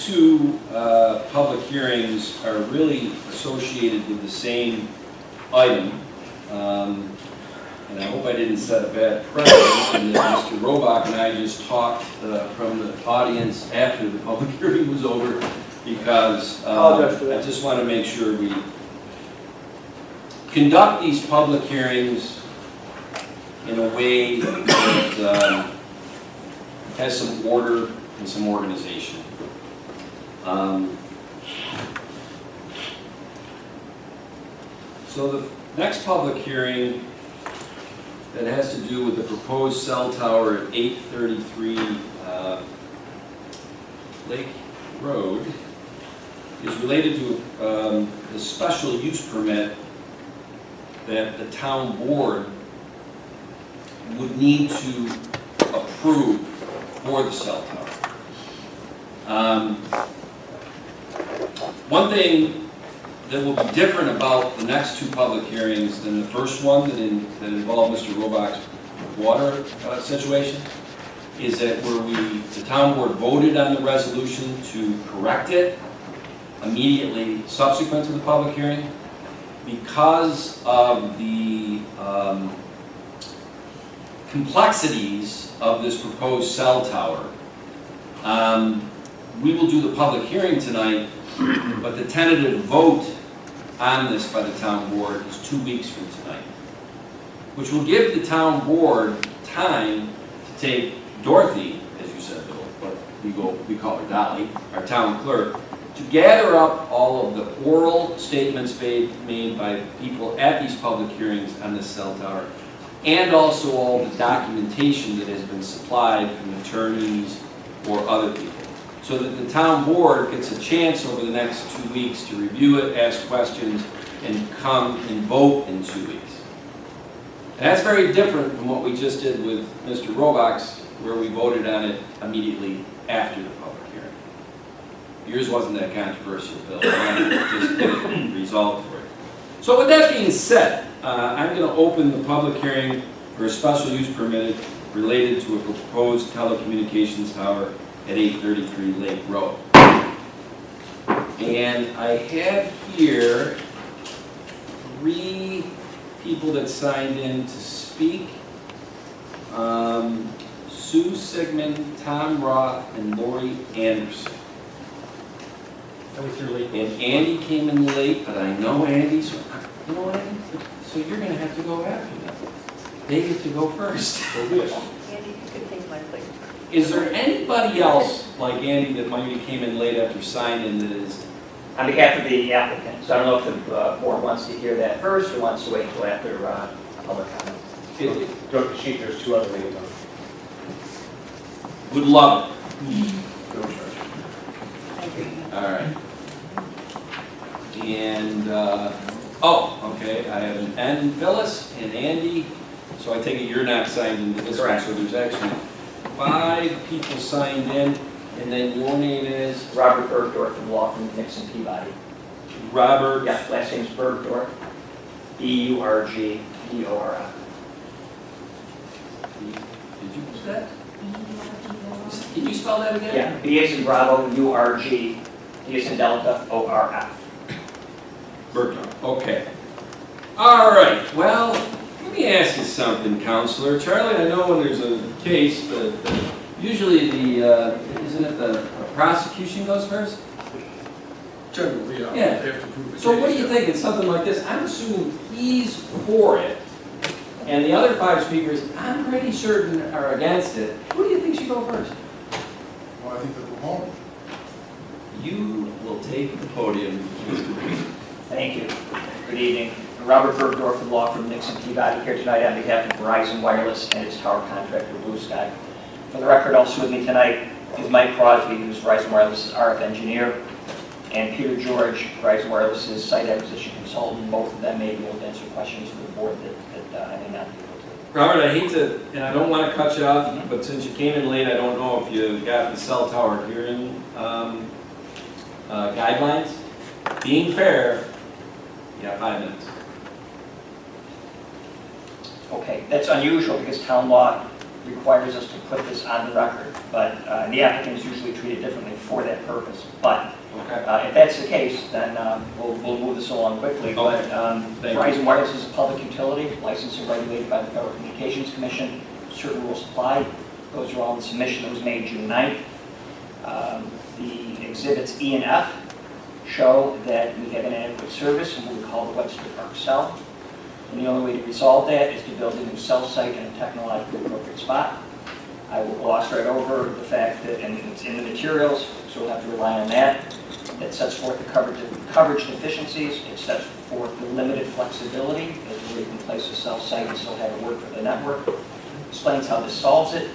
next two public hearings are really associated with the same item. And I hope I didn't set a bad precedent, and that Mr. Robach and I just talked from the audience after the public hearing was over, because I just want to make sure we conduct these public hearings in a way that has some order and some organization. So the next public hearing that has to do with the proposed cell tower at 833 Lake Road is related to the special use permit that the town board would need to approve for the cell tower. One thing that will be different about the next two public hearings than the first one that involved Mr. Robach's water situation is that where the town board voted on the resolution to correct it immediately subsequent to the public hearing, because of the complexities of this proposed cell tower. We will do the public hearing tonight, but the tentative vote on this by the town board is 2 weeks from tonight, which will give the town board time to take Dorothy, as you said, Bill, but we call her Dolly, our town clerk, to gather up all of the oral statements made by people at these public hearings on this cell tower, and also all the documentation that has been supplied from attorneys or other people, so that the town board gets a chance over the next 2 weeks to review it, ask questions, and come and vote in 2 weeks. And that's very different from what we just did with Mr. Robach's, where we voted on it immediately after the public hearing. Yours wasn't that controversial, Bill. I just get it resolved for it. So with that being said, I'm going to open the public hearing for a special use permit related to a proposed telecommunications tower at 833 Lake Road. And I have here 3 people that signed in to speak. Sue Sigmund, Tom Roth, and Lori Anderson. That was your late. And Andy came in late, but I know Andy, so you know what, Andy? So you're going to have to go after them. They get to go first. Andy, you could take my place. Is there anybody else like Andy that maybe came in late after signing that is? On behalf of the applicant, so I don't know if the board wants to hear that first or wants to wait until after public comment. Go to the sheet, there's 2 other names on it. Would love it. No charge. I agree. All right. And, oh, okay, I have an N, Phyllis, and Andy, so I take it you're not signed into this one, Correct. so there's actually 5 people signed in, and then your name is? Robert Bergdorf from law from Nixon Peabody. Robert? Yeah, last name's Bergdorf. Bergdorf. Did you put that? Can you spell that again? Yeah, B as in Bravo, U-R-G, D as in Delta, O-R-F. Bergdorf, okay. All right, well, let me ask you something, Counselor. Charlie, I know when there's a case that usually isn't it the prosecution goes first? Generally, Yeah. they have to prove the So what do case, you yeah. think? It's something like this. I'm assuming he's for it, and the other 5 speakers, I'm pretty certain, are against it. Who do you think should go first? Well, I think the proponent. You will take the podium, Mr. Reed. Thank you. Good evening. Robert Bergdorf from law from Nixon Peabody here tonight on behalf of Verizon Wireless and its tower contractor, Blue Sky. For the record, also with me tonight is Mike Crosby, who's Verizon Wireless's RF engineer, and Peter George, Verizon Wireless's site acquisition consultant. Both of them may be able to answer questions for the board that I may not be able to. Robert, I hate to, and I don't want to cut you off, but since you came in late, I don't know if you got the cell tower hearing guidelines. Being fair, you got 5 minutes. Okay, that's unusual because town law requires us to put this on the record. but the applicant is usually treated differently for that purpose. But Okay. if that's the case, then we'll move this along quickly. But Thank you. Verizon Wireless is a public utility, licensed and regulated by the Federal Communications Commission. Certain rules apply. Those are all in the submission that was made June 9th. The exhibits E and F show that we have inadequate service in what we call the Webster Park cell. And the only way to resolve that is to build a new cell site in a technologically appropriate spot. I will gloss right over the fact that, and it's in the materials, so we'll have to rely on that. It sets forth the coverage deficiencies. It sets forth the limited flexibility as to where you can place a cell site and still have it work for the network. Explains how this solves it.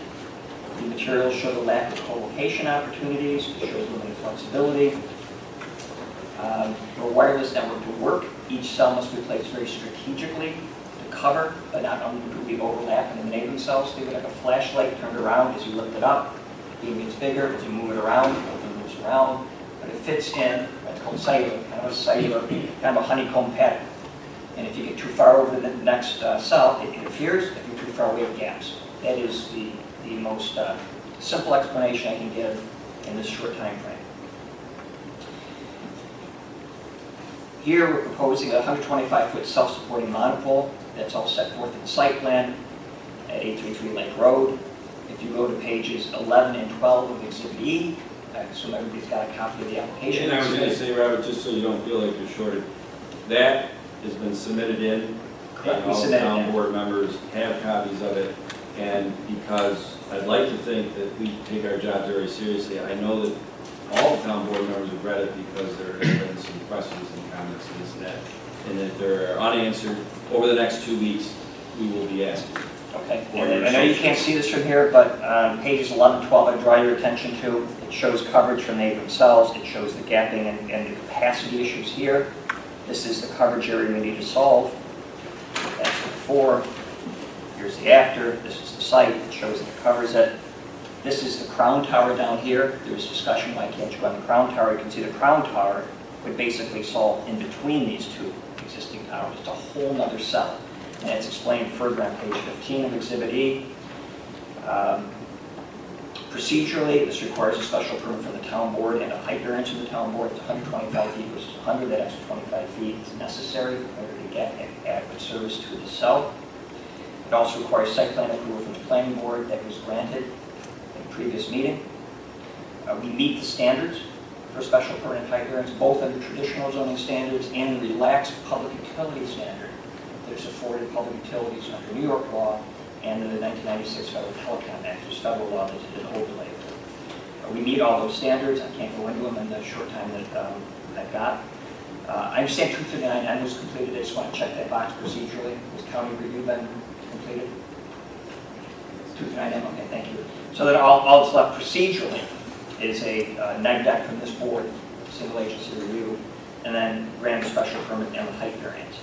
The materials show the lack of co-location opportunities. It shows limited flexibility. For a wireless network to work, each cell must be placed very strategically to cover, but not unduly overlap in the neighboring cells. Think of it like a flashlight turned around as you lift it up. The beam gets bigger as you move it around, it moves around, but it fits in what's called cellular, kind of a honeycomb pattern. And if you get too far over to the next cell, it interferes. If you're too far away, it gaps. That is the most simple explanation I can give in this short time frame. Here we're proposing a 125-foot self-supporting monopole that's all set forth in the site plan at 833 Lake Road. If you go to pages 11 and 12 of Exhibit E, I assume everybody's got a copy of the application. And I was going to say, Robert, just so you don't feel like you're shorted, that has been submitted in, Correct, and we all the submitted town it. board members have copies of it. And because I'd like to think that we take our jobs very seriously, I know that all the town board members have read it because there have been some questions and comments and this and that. And if they're unanswered, over the next 2 weeks, we will be asking. Okay, and I know you can't see this from here, but pages 11 and 12 I draw your attention to. It shows coverage from neighboring cells. It shows the gapping and the capacity issues here. This is the coverage area we need to solve. That's the before. Here's the after. This is the site. It shows that it covers it. This is the crown tower down here. There was discussion why can't you run the crown tower. You can see the crown tower would basically solve in between these two existing towers. It's a whole nother cell. And it's explained further on page 15 of Exhibit E. Procedurally, this requires a special permit from the town board and a height variance from the town board. It's 125 feet versus 100. That extra 25 feet is necessary in order to get adequate service to the cell. It also requires site plan approval from the planning board that was granted in the previous meeting. We meet the standards for special permit and height variance, both under traditional zoning standards and the relaxed public utility standard. There's afforded public utilities under New York law and the 1996 Federal Telecom Act, which is federal law that did an overlay. We meet all those standards. I can't go into them in the short time that I've got. I understand 239N was completed. I just want to check that box procedurally. Has county review been completed? 239N, okay, thank you. So that all that's left procedurally is a neg deck from this board, single agency review, and then grant a special permit and a height variance.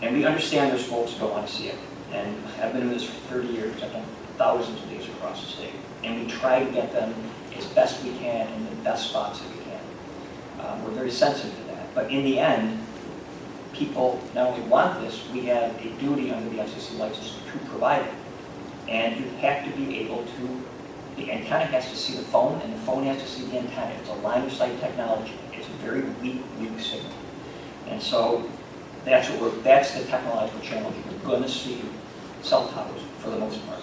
And we understand there's folks who don't want to see it. And I've been doing this for 30 years. I've done thousands of these across the state. And we try to get them as best we can in the best spots that we can. We're very sensitive to that. But in the end, people not only want this, we have a duty under the FCC license to provide it. And you have to be able to, the antenna has to see the phone, and the phone has to see the antenna. It's a line of sight technology. It's a very weak signal. And so that's the technological challenge. We're going to see cell towers for the most part.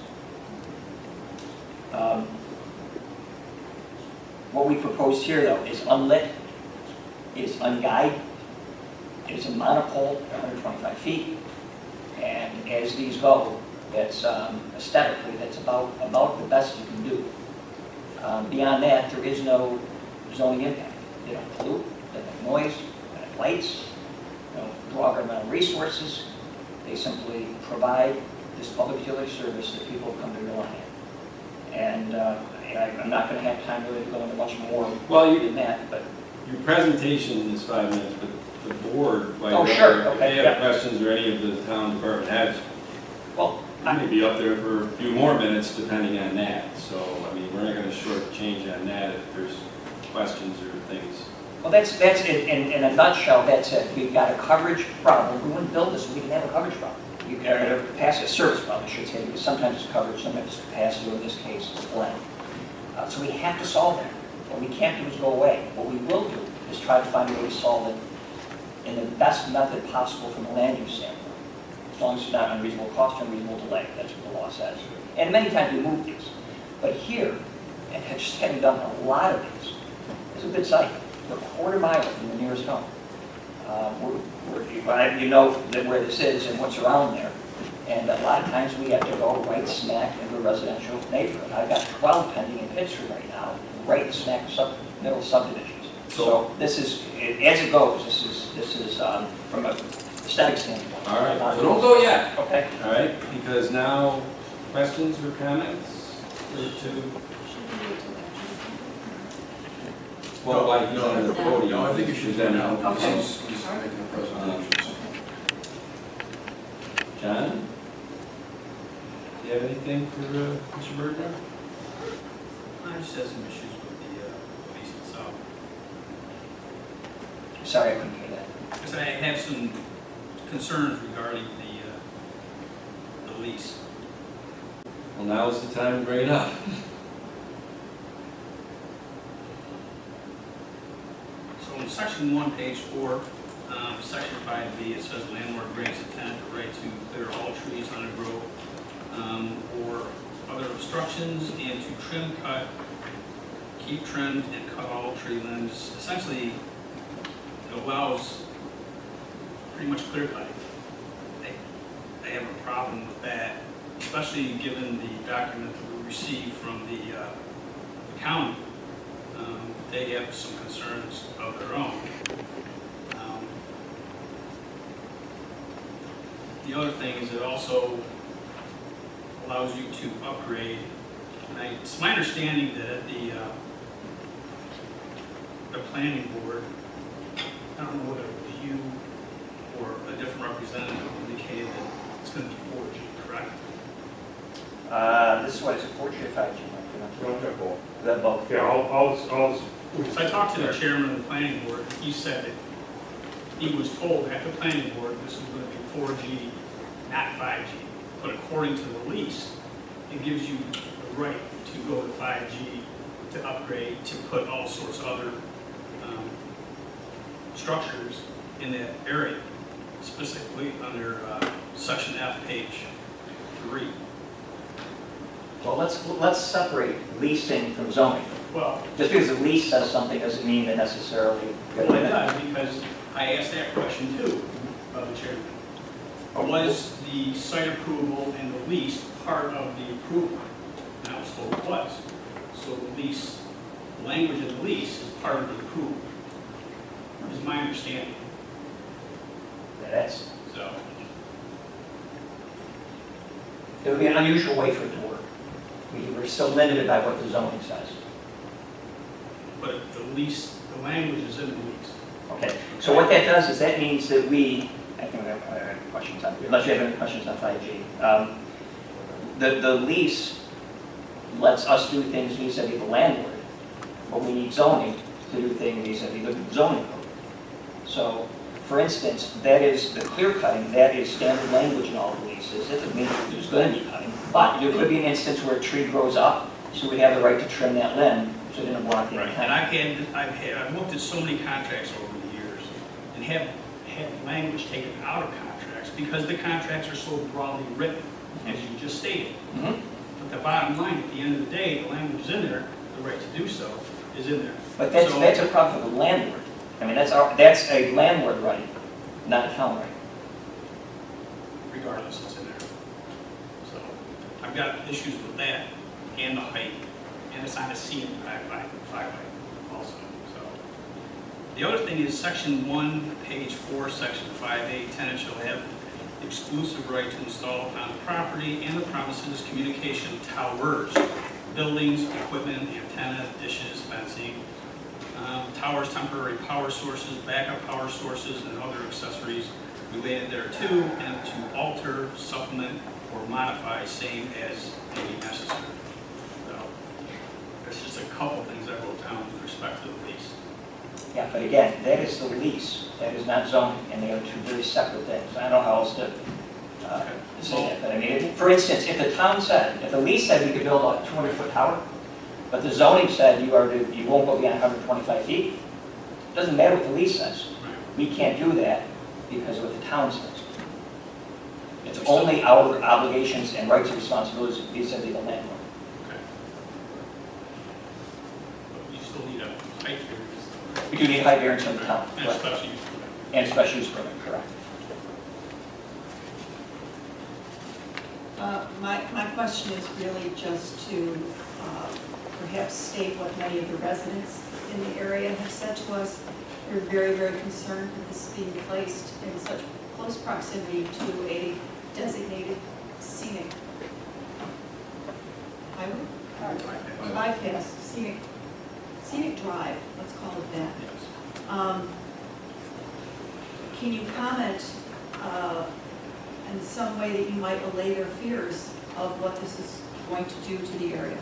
What we proposed here, though, is unlit, it is unguided, it is a monopole at 125 feet, and as these go, that's aesthetically, that's about the best you can do. Beyond that, there is no zoning impact. They don't pollute, they don't make noise, they don't have lights, they don't draw governmental resources. They simply provide this public utility service that people have come to rely on. And I'm not going to have time really to go into much more than that, but Your presentation is 5 minutes, but the board, Oh, sure, if okay, they have yeah. questions or any of the town department heads, well, you may be up there for a few more minutes depending on that. So, I mean, we're not going to shortchange on that if there's questions or things. well, that's it. In a nutshell, that's it. We've got a coverage problem. We wouldn't build this if we didn't have a coverage problem. You've got a capacity, a service problem, I should say, because sometimes it's coverage, sometimes it's capacity, or in this case, it's blend. So we have to solve that. What we can't do is go away. What we will do is try to find a way to solve it in the best method possible from a land use standpoint. As long as it's not unreasonable cost or unreasonable delay, that's what the law says. And many times we move these. But here, and just having done a lot of these, it's a good site. We're a quarter mile from the nearest home. You know that where this is and what's around there. And a lot of times we have to go right smack into a residential neighborhood. I've got 12 pending in Pittsburgh right now, right smack middle subdivisions. So this is, as it goes, this is from a aesthetic standpoint. All right, so don't go yet. Okay. All right, because now, questions or comments? Well, like, he's on the podium. No, I think you should then. now, because Okay. he's making a presentation. John? Do you have anything for Mr. Berger? I just have some issues with the lease itself. Sorry, I couldn't hear that. Because I have some concerns regarding the lease. Well, now is the time to bring it up. So in section 1, page 4, section 5B, it says landlord grants a tenant the right to clear all trees, undergrowth, or other obstructions, and to trim, cut, keep trimmed, and cut all tree limbs. Essentially, it allows pretty much clear cutting. They have a problem with that, especially given the document that we received from the county. They have some concerns of their own. The other thing is it also allows you to upgrade. And it's my understanding that at the planning board, I don't know whether it was you or a different representative indicated that it's going to be 4G, correct? This is what, is it 4G or 5G? Don't have both. That both. Yeah, all. So I talked to the chairman of the planning board, he said that he was told at the planning board this was going to be 4G, not 5G. But according to the lease, it gives you the right to go to 5G, to upgrade, to put all sorts of other structures in that area, specifically under section F, page 3. Well, let's separate leasing from zoning. Well, Just because the lease says something doesn't mean that necessarily. it does, because I asked that question too of the chairman. Was the site approval and the lease part of the approval? And I was told it was. So the lease, the language of the lease is part of the approval, is my understanding. That's, So, it would be an unusual way for it to work. We're still limited by what the zoning says. but the lease, the language is in the lease. Okay, so what that does is that means that we, I think I have questions on, unless you have any questions on 5G. The lease lets us do things vis-a-vis the landlord, but we need zoning to do things vis-a-vis the zoning code. So, for instance, that is the clear cutting, that is standard language in all the leases. It doesn't mean that there's going to be cutting, but there could be an instance where a tree grows up, so we have the right to trim that limb, so it doesn't block the Right, intent. and I've looked at so many contracts over the years and have had language taken out of contracts because the contracts are so broadly written, as you just stated. Mhm. But the bottom line, at the end of the day, the language is in there, the right to do so is in there. But that's So- a problem for the landlord. I mean, that's a landlord right, not a town right. Regardless, it's in there. So I've got issues with that and the height, and it's on a scenic byway also. So the other thing is section 1, page 4, section 5A, tenant shall have exclusive right to install upon the property and the premises communication towers, buildings, equipment, antenna, dishes, fencing, towers, temporary power sources, backup power sources, and other accessories related thereto, and to alter, supplement, or modify same as may be necessary. So there's just a couple things I wrote down with respect to the lease. Yeah, but again, that is the lease, that is not zoning, and they are two very separate things. I don't know how else to say that, but I mean, for instance, if the town said, if the lease said we could build a 200-foot tower, But the zoning said you won't go beyond 125 feet. Doesn't matter what the lease says. We can't do that because of what the town says. It's only our obligations and rights and responsibilities vis-a-vis the landlord. Okay. But you still need a height variance. We do need a height variance from the town. And correct. special use permit. And special use permit, correct. My question is really just to perhaps state what many of the residents in the area have said to us. They're very, very concerned with this being placed in such close proximity to a designated scenic highway, bypass, scenic drive, let's call it that. Yes. Can you comment in some way that you might allay their fears of what this is going to do to the area?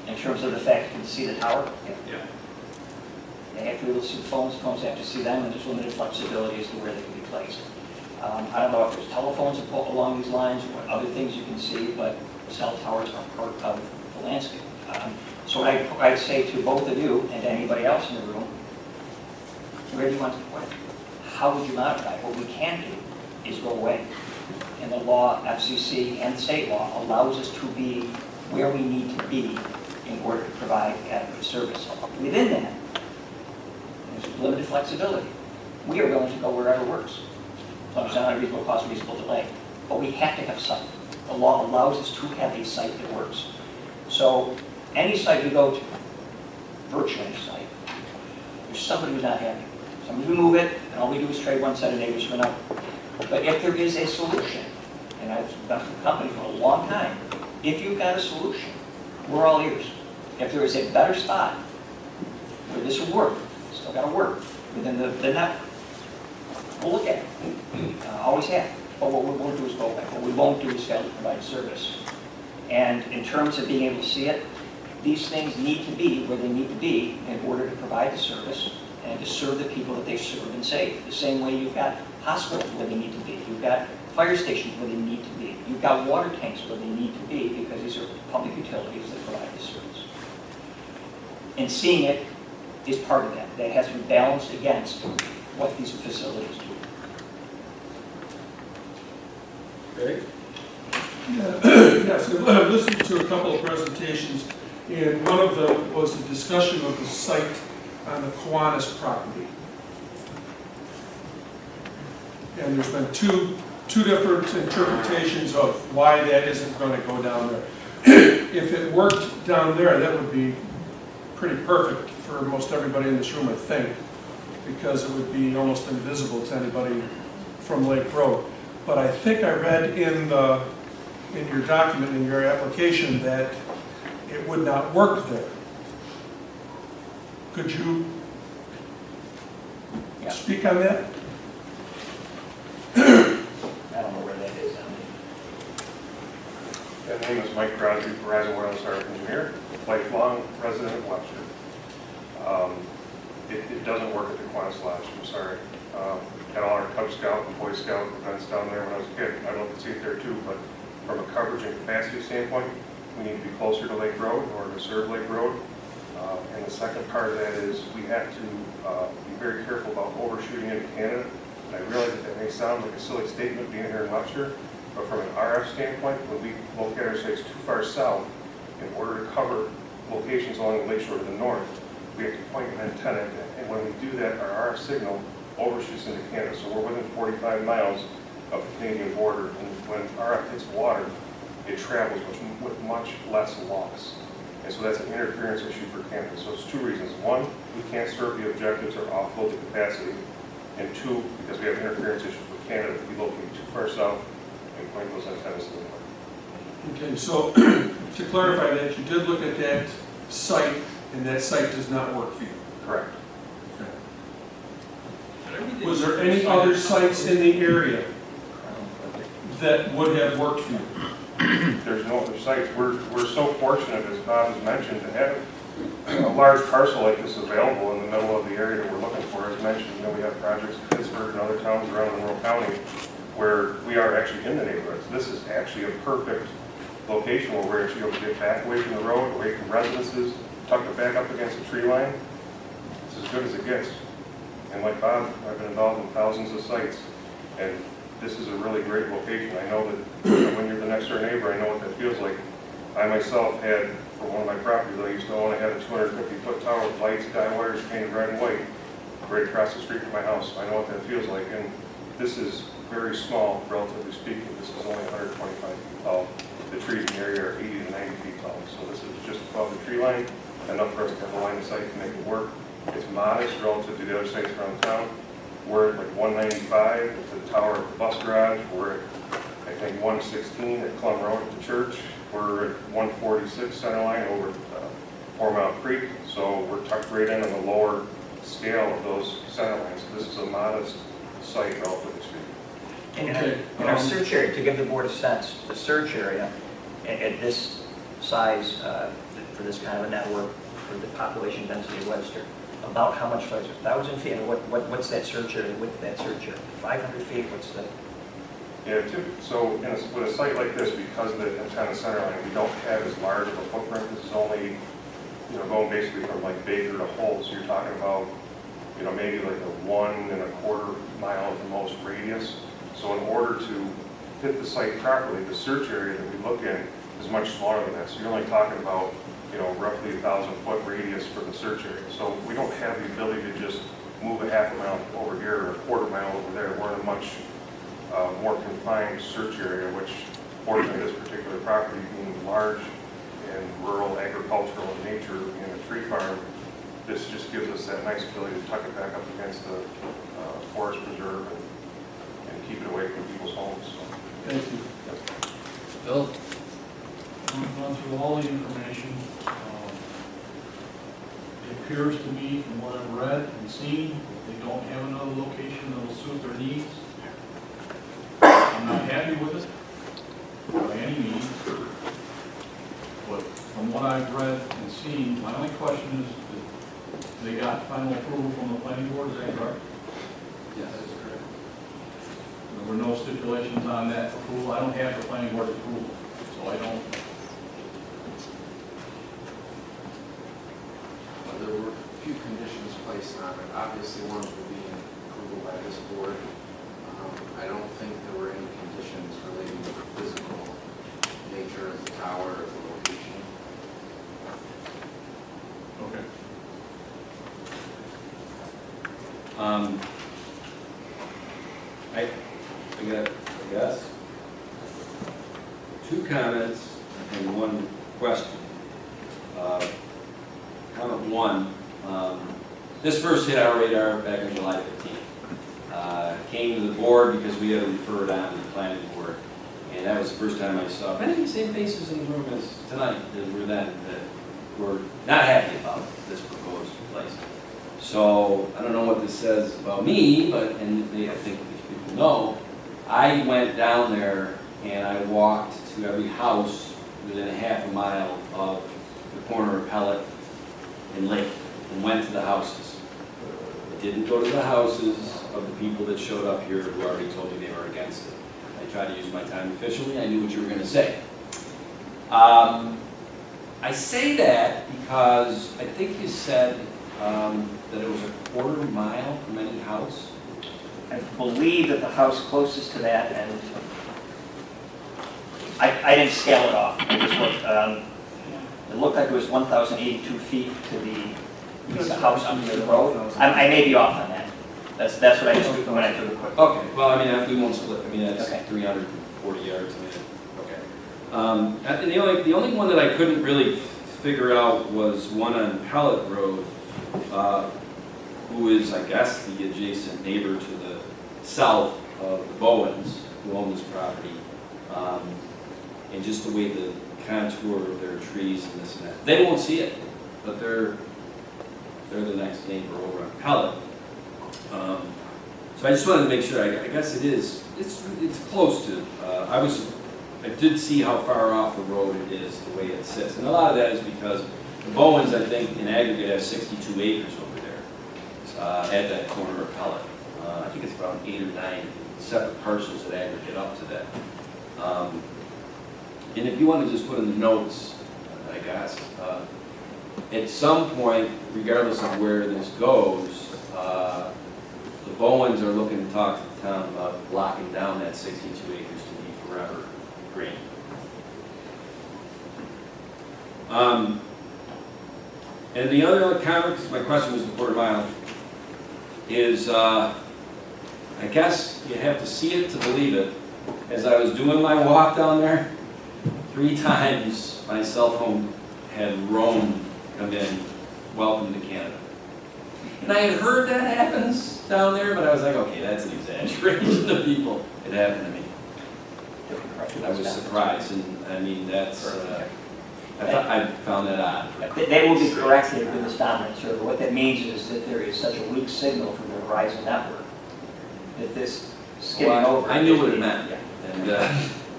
In terms of the fact you can see the tower, Yeah. they have to be able to see the phones have to see them, and there's limited flexibility as to where they can be placed. I don't know if there's telephones along these lines or other things you can see, but cell towers are part of the landscape. So what I'd say to both of you and to anybody else in the room, where do you want to put it? How would you modify it? What we can do is go away. And the law, FCC and state law, allows us to be where we need to be in order to provide adequate service. Within that, there's limited flexibility. We are willing to go wherever works, as long as it's not a reasonable cost, reasonable delay. But we have to have site. The law allows us to have a site that works. So any site we go to, virtually any site, there's somebody who's not happy. Somebody will move it, and all we do is trade one set of neighbors for another. But if there is a solution, and I've done for the company for a long time, if you've got a solution, we're all ears. If there is a better spot where this will work, still got to work within the network, we'll look at it. Always have. But what we won't do is go away. What we won't do is fail to provide service. And in terms of being able to see it, these things need to be where they need to be in order to provide the service and to serve the people that they serve and save. The same way you've got hospitals where they need to be. You've got fire stations where they need to be. You've got water tanks where they need to be because these are public utilities that provide the service. And seeing it is part of that. That has to be balanced against what these facilities do. Okay. Yes, I've listened to a couple of presentations, and one of them was a discussion of the site on the Kiwanis property. And there's been two different interpretations of why that isn't going to go down there. If it worked down there, that would be pretty perfect for most everybody in this room, I think, because it would be almost invisible to anybody from Lake Road. But I think I read in your document, in your application, that it would not work there. Could you speak on that? I don't know where that is. My name is Mike Crosby, Verizon Wireless Service Engineer, lifelong resident of Webster. It doesn't work at the Kiwanis Lodge, I'm sorry. Had all our Cub Scout and Boy Scout events down there when I was a kid. I don't see it there too, but from a coverage and capacity standpoint, we need to be closer to Lake Road in order to serve Lake Road. And the second part of that is we have to be very careful about overshooting into Canada. And I realize that may sound like a silly statement being here in Webster, but from an RF standpoint, when we locate our sites too far south, in order to cover locations along the lakeshore to the north, we have to point an antenna at that. And when we do that, our RF signal overshoots into Canada. So we're within 45 miles of the Canadian border. And when RF hits water, it travels with much less loss. And so that's an interference issue for Canada. So it's two reasons. One, we can't serve the objectives or offload the capacity. And two, because we have interference issues with Canada, if we locate too far south and point those antennas to the north. Okay, so to clarify that, you did look at that site, and that site does not work for you. Correct. Okay. But everything- Was there any other sites in the area that would have worked for you? There's no other sites. We're so fortunate, as Bob has mentioned, to have a large parcel like this available in the middle of the area that we're looking for. As mentioned, we have projects in Pittsburgh and other towns around Monroe County where we are actually in the neighborhoods. This is actually a perfect location where we're actually able to get back away from the road, away from residences, tuck it back up against the tree line, it's as good as it gets. And like Bob, I've been involved in thousands of sites, and this is a really great location. I know that when you're the next door neighbor, I know what that feels like. I myself had, for one of my properties I used to own, I had a 250-foot tower with lights, guy wires painted red and white, right across the street from my house. I know what that feels like, and this is very small, relatively speaking. This is only 125 feet tall. The trees in the area are 80 to 90 feet tall, so this is just above the tree line, enough for us to have a line of sight to make it work. It's modest relative to the other sites around town. We're at like 195 at the tower at the bus garage. We're at, I think, 116 at Clum Road at the church. We're at 146 center line over at 4 Mile Creek. So we're tucked right in on the lower scale of those center lines. So this is a modest site relatively speaking. In our search area, to give the board a sense, the search area at this size for this kind of a network, for the population density of Webster, about how much further? 1,000 feet? And what's that search area, width of that search area? 500 feet? What's the? Yeah, so with a site like this, because of the antenna center line, we don't have as large of a footprint. This is only, going basically from like Baker to Holt. So you're talking about, maybe like a 1.25 mile at the most radius. So in order to fit the site properly, the search area that we look in is much smaller than that. So you're only talking about, roughly 1,000-foot radius for the search area. So we don't have the ability to just move a half a mile over here or a quarter mile over there. We're in a much more confined search area, which fortunately this particular property being large and rural agricultural in nature, being a tree farm, this just gives us that nice ability to tuck it back up against the forest preserve and keep it away from people's homes. So. Thank you. Bill? We've gone through all the information. It appears to me, from what I've read and seen, that they don't have another location that will suit their needs. I'm not happy with it, by any means. But from what I've read and seen, my only question is, they got final approval from the planning board, is that correct? Yes, that is correct. There were no stipulations on that approval. I don't have the planning board's approval, so I don't. There were a few conditions placed on it. Obviously, one will be approval by this board. I don't think there were any conditions relating to the physical nature of the tower or the location. Okay. I guess, 2 comments and 1 question. Comment 1, this first hit our radar back on July 15th. Came to the board because we had to refer it on to the planning board. And that was the first time I saw many of the same faces in the room as tonight that were then, that were not happy about this proposed place. So I don't know what this says about me, but, I think these people know, I went down there and I walked to every house within a half a mile of the corner of Pellet and Lake and went to the houses. Didn't go to the houses of the people that showed up here who already told me they were against it. I tried to use my time efficiently. I knew what you were going to say. I say that because I think you said that it was a quarter mile from any house. I believe that the house closest to that, and I didn't scale it off. I just looked, it looked like it was 1,082 feet to the house under the road. I may be off on that. That's what I just took when I took a quick. Okay, well, I mean, we won't split. I mean, that's Okay. 340 yards. I mean, okay. And the only one that I couldn't really figure out was one on Pellet Road, who is, I guess, the adjacent neighbor to the south of the Bowens, who own this property. And just the way the contour of their trees and this and that. They won't see it, but they're the next neighbor over on Pellet. So I just wanted to make sure. I guess it is. It's close to. I did see how far off the road it is, the way it sits, and a lot of that is because the Bowens, I think, in aggregate, have 62 acres over there at that corner of Pellet. I think it's about 8 or 9 separate parcels that aggregate up to that. And if you want to just put in the notes, I guess, at some point, regardless of where this goes, the Bowens are looking to talk to the town about locking down that 62 acres to be forever green. And the other comment, 'cause my question was the quarter mile, is I guess you have to see it to believe it. As I was doing my walk down there, 3 times my cell phone had Rome come in, welcome to Canada. And I had heard that happens down there, but I was like, okay, that's an exaggeration of people. It happened to me. I was surprised, and I mean, that's, I found that odd. They will be corrected with this dominant server. What that means is that there is such a weak signal from the Verizon network that this skipping Well, over. I knew what it meant. Yeah. And,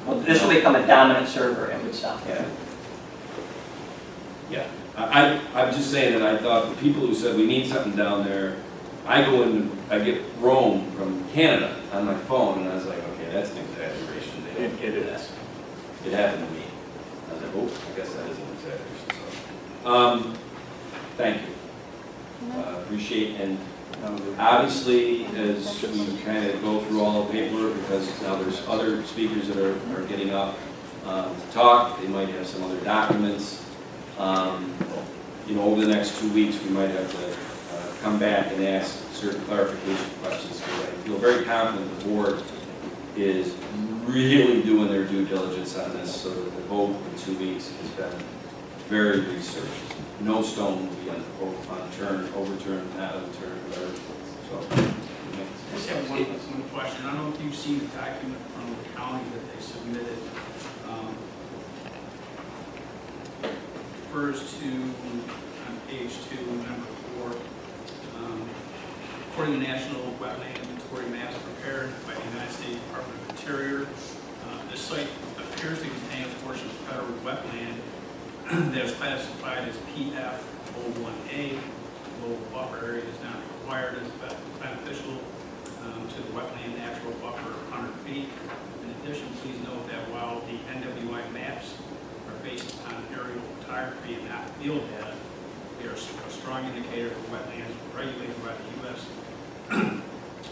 Well, this will become a dominant server and would stop yeah. there. Yeah, I'm just saying that I thought the people who said we need something down there, I get Rome from Canada on my phone, and I was like, okay, that's an exaggeration. They don't get it. It happened to me. I was like, oh, I guess that is an exaggeration. So, thank you. Appreciate, and obviously, as we kind of go through all the paperwork, because now there's other speakers that are getting up to talk, they might have some other documents. You know, over the next 2 weeks, we might have to come back and ask certain clarification questions. Because I feel very confident the board is really doing their due diligence on this, so that the vote in 2 weeks has been very researched. No stone will be unturned, overturned, not overturned, whatever. So, I just have one question. I don't know if you've seen the document from the county that they submitted. Refers to, on page 2, number 4, according to National Wetland Inventory Maps prepared by the United States Department of Interior, this site appears to contain a portion of federal wetland that is classified as PF01A. Low buffer area is not required as beneficial to the wetland natural buffer of 100 feet. In addition, please note that while the NWI maps are based upon aerial photography and not field data, they are a strong indicator of wetlands regulated by the U.S.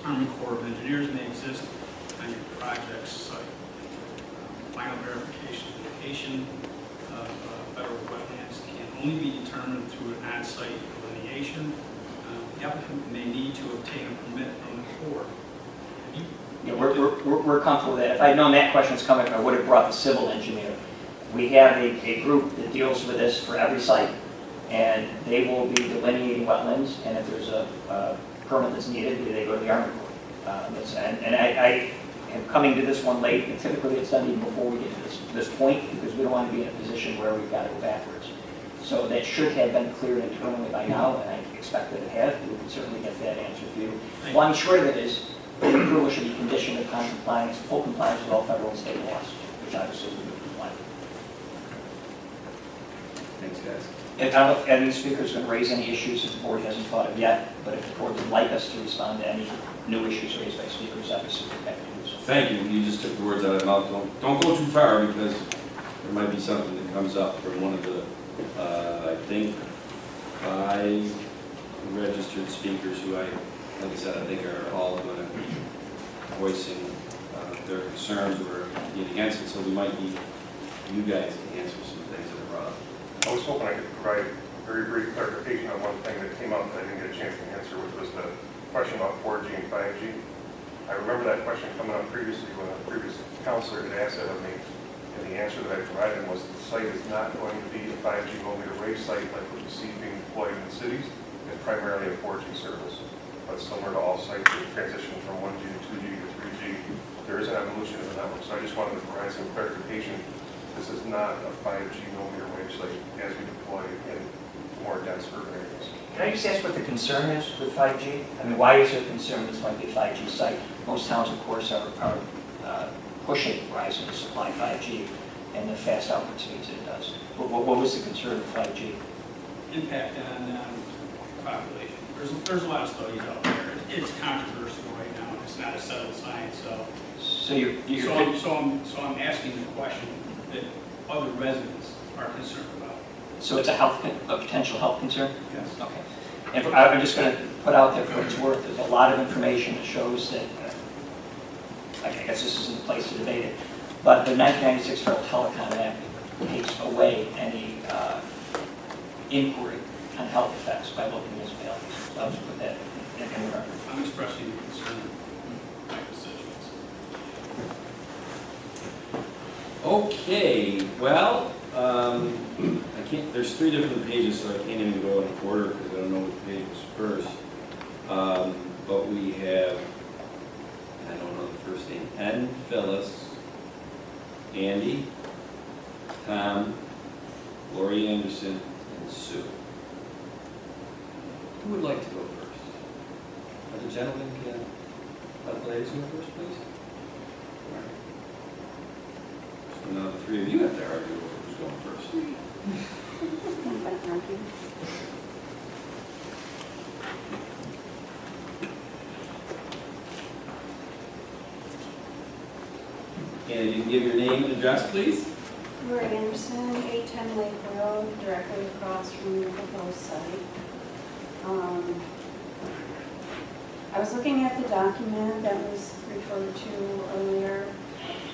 Army Corps of Engineers may exist on your project site. Final verification of location of federal wetlands can only be determined through an on-site delineation. The applicant may need to obtain a permit from the Corps. Yeah, we're comfortable with that. If I'd known that question was coming, I would have brought the civil engineer. We have a group that deals with this for every site, and they will be delineating wetlands, and if there's a permit that's needed, they go to the Army Corps. And I am coming to this one late, and typically it's done even before we get to this point, because we don't want to be in a position where we've got to go backwards. So that should have been cleared internally by now, and I expect that it has. We can certainly get that answer for you. Long and short of it is, the approval should be conditioned upon compliance, full compliance with all federal and state laws, which obviously we would comply with. thanks, guys. And I don't know if any speaker is going to raise any issues that the board hasn't thought of yet, but if the board would like us to respond to any new issues raised by speakers, obviously we're happy to do so. Thank you. You just took the words out of my mouth. Don't go too far, because there might be something that comes up from one of the, I think, 5 registered speakers who like I said, I think are all going to be voicing their concerns or being against it, so we might need you guys to answer some things that are brought up. I was hoping I could provide very brief clarification on one thing that came up that I didn't get a chance to answer, which was the question about 4G and 5G. I remember that question coming up previously when a previous counselor had asked that of me, and the answer that I provided was the site is not going to be a 5G millimeter wave site like what you see being deployed in the cities. It's primarily a 4G service, but similar to all sites that transition from 1G to 2G to 3G, there is an evolution of the network. So I just wanted to provide some clarification. This is not a 5G millimeter wave site as we deploy in more dense urban areas. Can I just ask what the concern is with 5G? I mean, why is there concern this might be a 5G site? Most towns, of course, are pushing Verizon to supply 5G and the fast output speeds that it does. What was the concern with 5G? Impact on population. There's a lot of studies out there. It's controversial right now. It's not a settled science. So I'm asking the question that other residents are concerned about. So it's a potential health concern? Yes. Okay. And I'm just going to put out there for what it's worth, there's a lot of information that shows that, I guess this isn't the place to debate it, but the 1996 Federal Telecom Act takes away any inquiry on health effects by local municipalities. So I'll just put that in the record. I'm expressing concern in my constituents. Okay, well, I can't, there's 3 different pages, so I can't even go in order because I don't know which page was first. But we have, I don't know the first name, Ed, Phyllis, Andy, Tom, Lori Anderson, and Sue. Who would like to go first? The gentleman can, let the ladies go first, please. All right. So now the 3 of you have to argue over who's going first. And you can give your name and address, please. Lori Anderson, 810 Lake Road, directly across from the proposed site. I was looking at the document that was referred to earlier.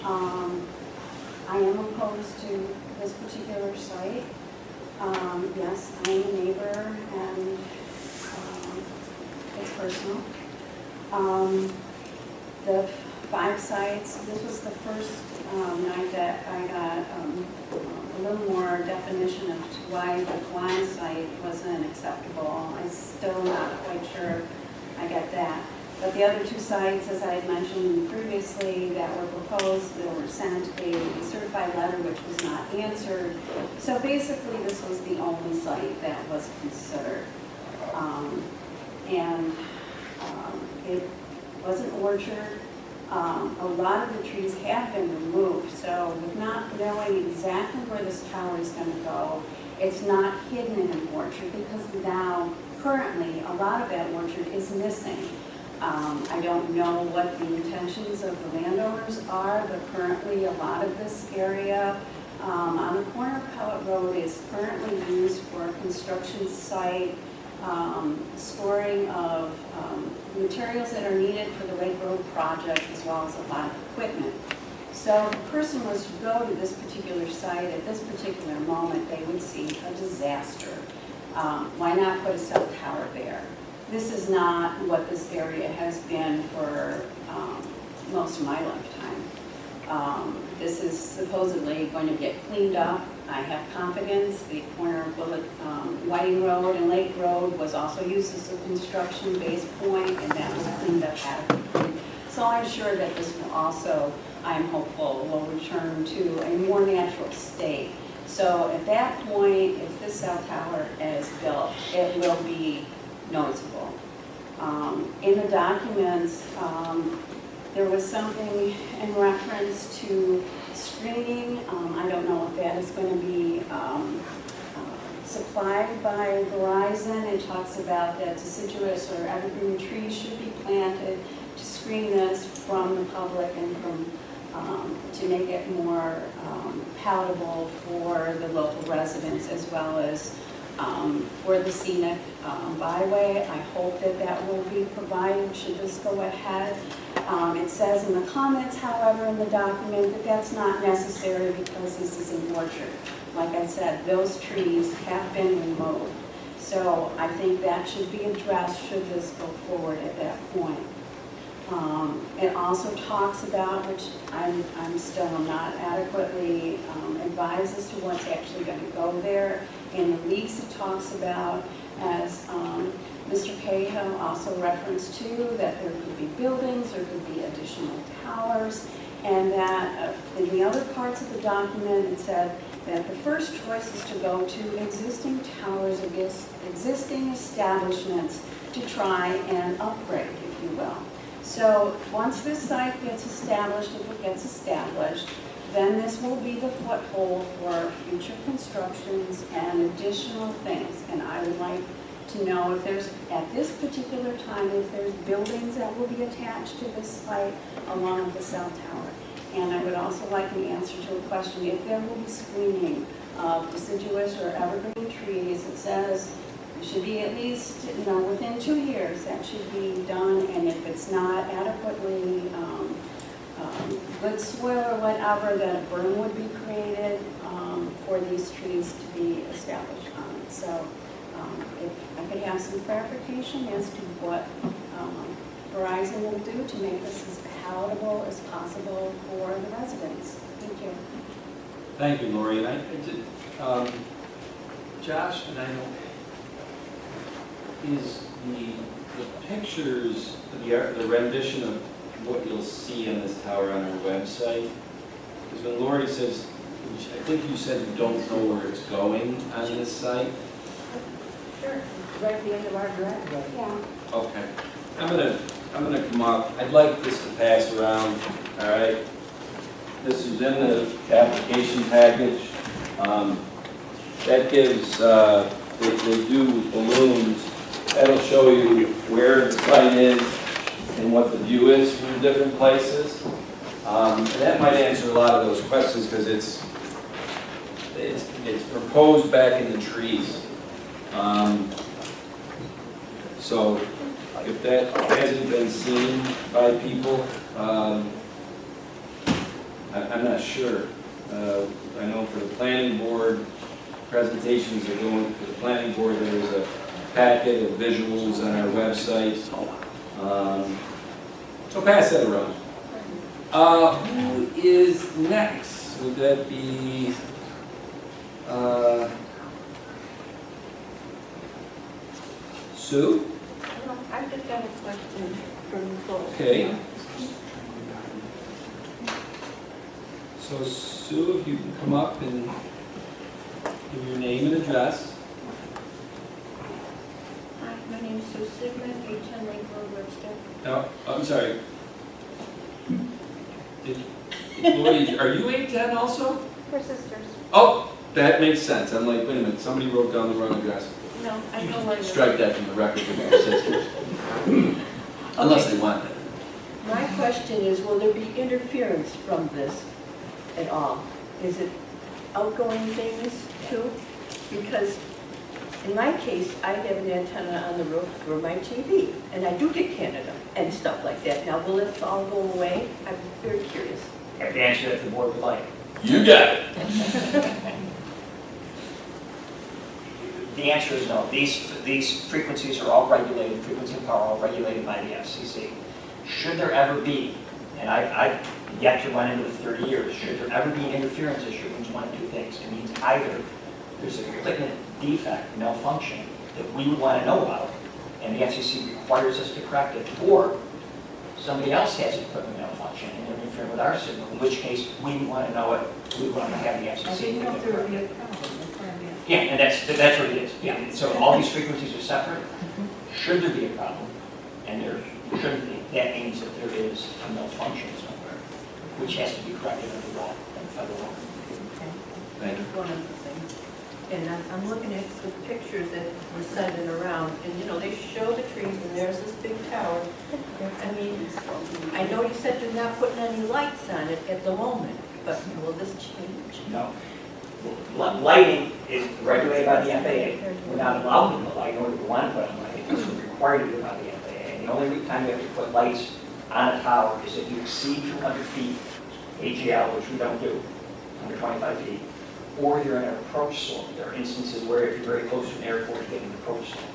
I am opposed to this particular site. Yes, I am a neighbor and it's personal. The 5 sites, this was the first night that I got a little more definition of why the Kwan site wasn't acceptable. I'm still not quite sure I get that. But the other 2 sites, as I had mentioned previously, that were proposed, they were sent a certified letter which was not answered. So basically, this was the only site that was considered. It was an orchard. A lot of the trees have been removed, so with not knowing exactly where this tower is going to go, it's not hidden in an orchard because now, currently, a lot of that orchard is missing. I don't know what the intentions of the landowners are, but currently a lot of this area on the corner of Pellet Road is currently used for a construction site, storing of materials that are needed for the Lake Road project, as well as a lot of equipment. So if a person was to go to this particular site at this particular moment, they would see a disaster. Why not put a cell tower there? This is not what this area has been for most of my lifetime. This is supposedly going to get cleaned up. I have confidence. The corner of Whiting Road and Lake Road was also used as a construction base point, and that was cleaned up adequately. So I'm sure that this will also, I'm hopeful, will return to a more natural state. So at that point, if this cell tower is built, it will be noticeable. In the documents, there was something in reference to screening. I don't know if that is going to be supplied by Verizon. It talks about that deciduous or evergreen trees should be planted to screen this from the public and from to make it more palatable for the local residents as well as for the scenic byway. I hope that that will be provided should this go ahead. It says in the comments, however, in the document that that's not necessary because this is an orchard. Like I said, those trees have been removed. So I think that should be addressed should this go forward at that point. It also talks about, which I'm still not adequately advised as to what's actually going to go there. In the lease, it talks about, as Mr. Cahill also referenced to, that there could be buildings, there could be additional towers, and that in the other parts of the document, it said that the first choice is to go to existing towers, existing establishments to try and upgrade, if you will. So once this site gets established, if it gets established, then this will be the foothold for future constructions and additional things. And I would like to know if there's, at this particular time, if there's buildings that will be attached to this site along with the cell tower. And I would also like an answer to a question, if there will be screening of deciduous or evergreen trees, it says it should be at least, within 2 years, that should be done, and if it's not adequately good soil or whatever, then a berm would be created for these trees to be established on it. So if I could have some clarification as to what Verizon will do to make this as palatable as possible for the residents. Thank you. Thank you, Lori. And I did, Josh, and I know, is the pictures, the rendition of what you'll see on this tower on our website? Because when Lori says, I think you said you don't know where it's going on this site? Sure, right at the end of our driveway. Yeah. Okay. I'm gonna come up. I'd like this to pass around, all right? This is in the application package. That gives, they do balloons. That'll show you where the site is and what the view is from different places. And that might answer a lot of those questions because it's proposed back in the trees. So if that hasn't been seen by people, I'm not sure. I know for the planning board, presentations are going to the planning board. There's a packet of visuals on our website. So pass that around. Who is next? Would that be Sue? I've just got a question from both. Okay. So Sue, if you can come up and give your name and address. Hi, my name is Sue Sigmund, 810 Lake Road, Webster. No, I'm sorry. Lori, are you 810 also? We're sisters. Oh, that makes sense. I'm like, wait a minute, somebody wrote down the wrong address. No, I know where you're. Strike that from the record of our sisters. Unless they want that. My question is, will there be interference from this at all? Is it outgoing things too? Because in my case, I have an antenna on the roof for my TV, and I do get Canada and stuff like that. Now, will it all go away? I'm very curious. I have to answer that if the board would like. You got it. The answer is no. These frequencies are all regulated, frequency and power are all regulated by the FCC. Should there ever be, and I've yet to run into the 30 years, should there ever be an interference issue, it means one of two things. It means either there's a equipment defect, malfunction, that we would want to know about, and the FCC requires us to correct it, or somebody else has equipment malfunction and they're interfering with our signal, in which case we would want to know it, we would want to have the FCC. I didn't know if there would be a problem. That's why I'm asking. Yeah, and that's what it is. Yeah, so all these frequencies are separate. Should there be a problem, and there shouldn't be, that means that there is a malfunction somewhere, which has to be corrected under law, and federal law. Thank you. One of the things. And I'm looking at the pictures that were sending around, and they show the trees, and there's this big tower. I mean, I know you said you're not putting any lights on it at the moment, but will this change? No. Lighting is regulated by the FAA. We're not allowed to put light, nor do we want to put on lighting, because we're required to do it by the FAA. And the only time you have to put lights on a tower is if you exceed 200 feet AGL, which we don't do, under 25 feet, or you're in an approach zone. There are instances where if you're very close to an airport, you get an approach zone.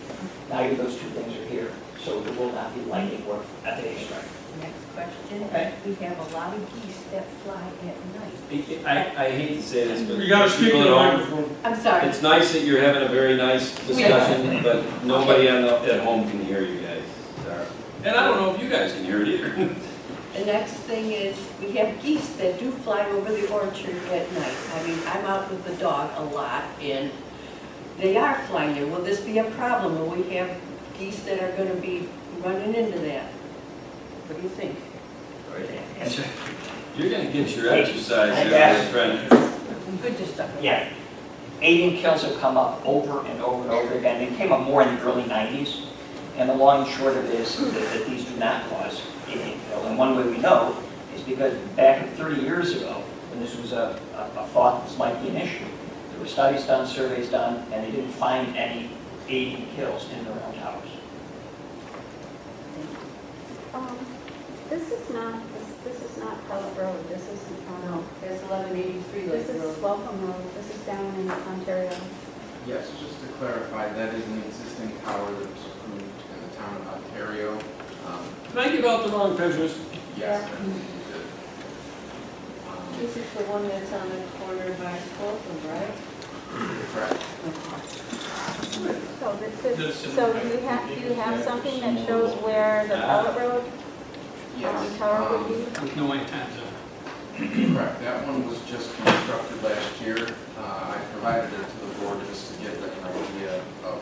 Neither of those two things are here, so there will not be lighting or FAA strike. Next question. Okay. We have a lot of geese that fly at night. I hate to say this, but You gotta speak in the people at home, microphone. I'm sorry. it's nice that you're having a very nice discussion, but nobody at home can hear you guys. And I don't know if you guys can hear it either. The next thing is, we have geese that do fly over the orchard at night. I mean, I'm out with the dog a lot, and they are flying there. Will this be a problem? Will we have geese that are going to be running into that? What do you think? You're gonna get your exercise, I there, guess. my friend. Good to stuff. Yeah. Aiding kills have come up over and over and over again. They came up more in the early 90s. And the long and short of it is that these do not cause aiding kill. And one way we know is because back 30 years ago, when this was a thought this might be an issue, there were studies done, surveys done, and they didn't find any 80 kills in and around towers. This is not Pellet Road, this is, No, that's 1183 Lake this is Road. Slocum Road, this is down in Ontario. Yes, just to clarify, that is an existing tower that was approved in the town of Ontario. Did I give out the wrong pictures? Yes, Yeah. and you did. This is the one that's on the corner by Slocum, right? Correct. So do you have something that shows where the Pellet Road Yes. tower would be? With no antennas. Correct, that one was just constructed last year. I provided it to the board just to get an idea of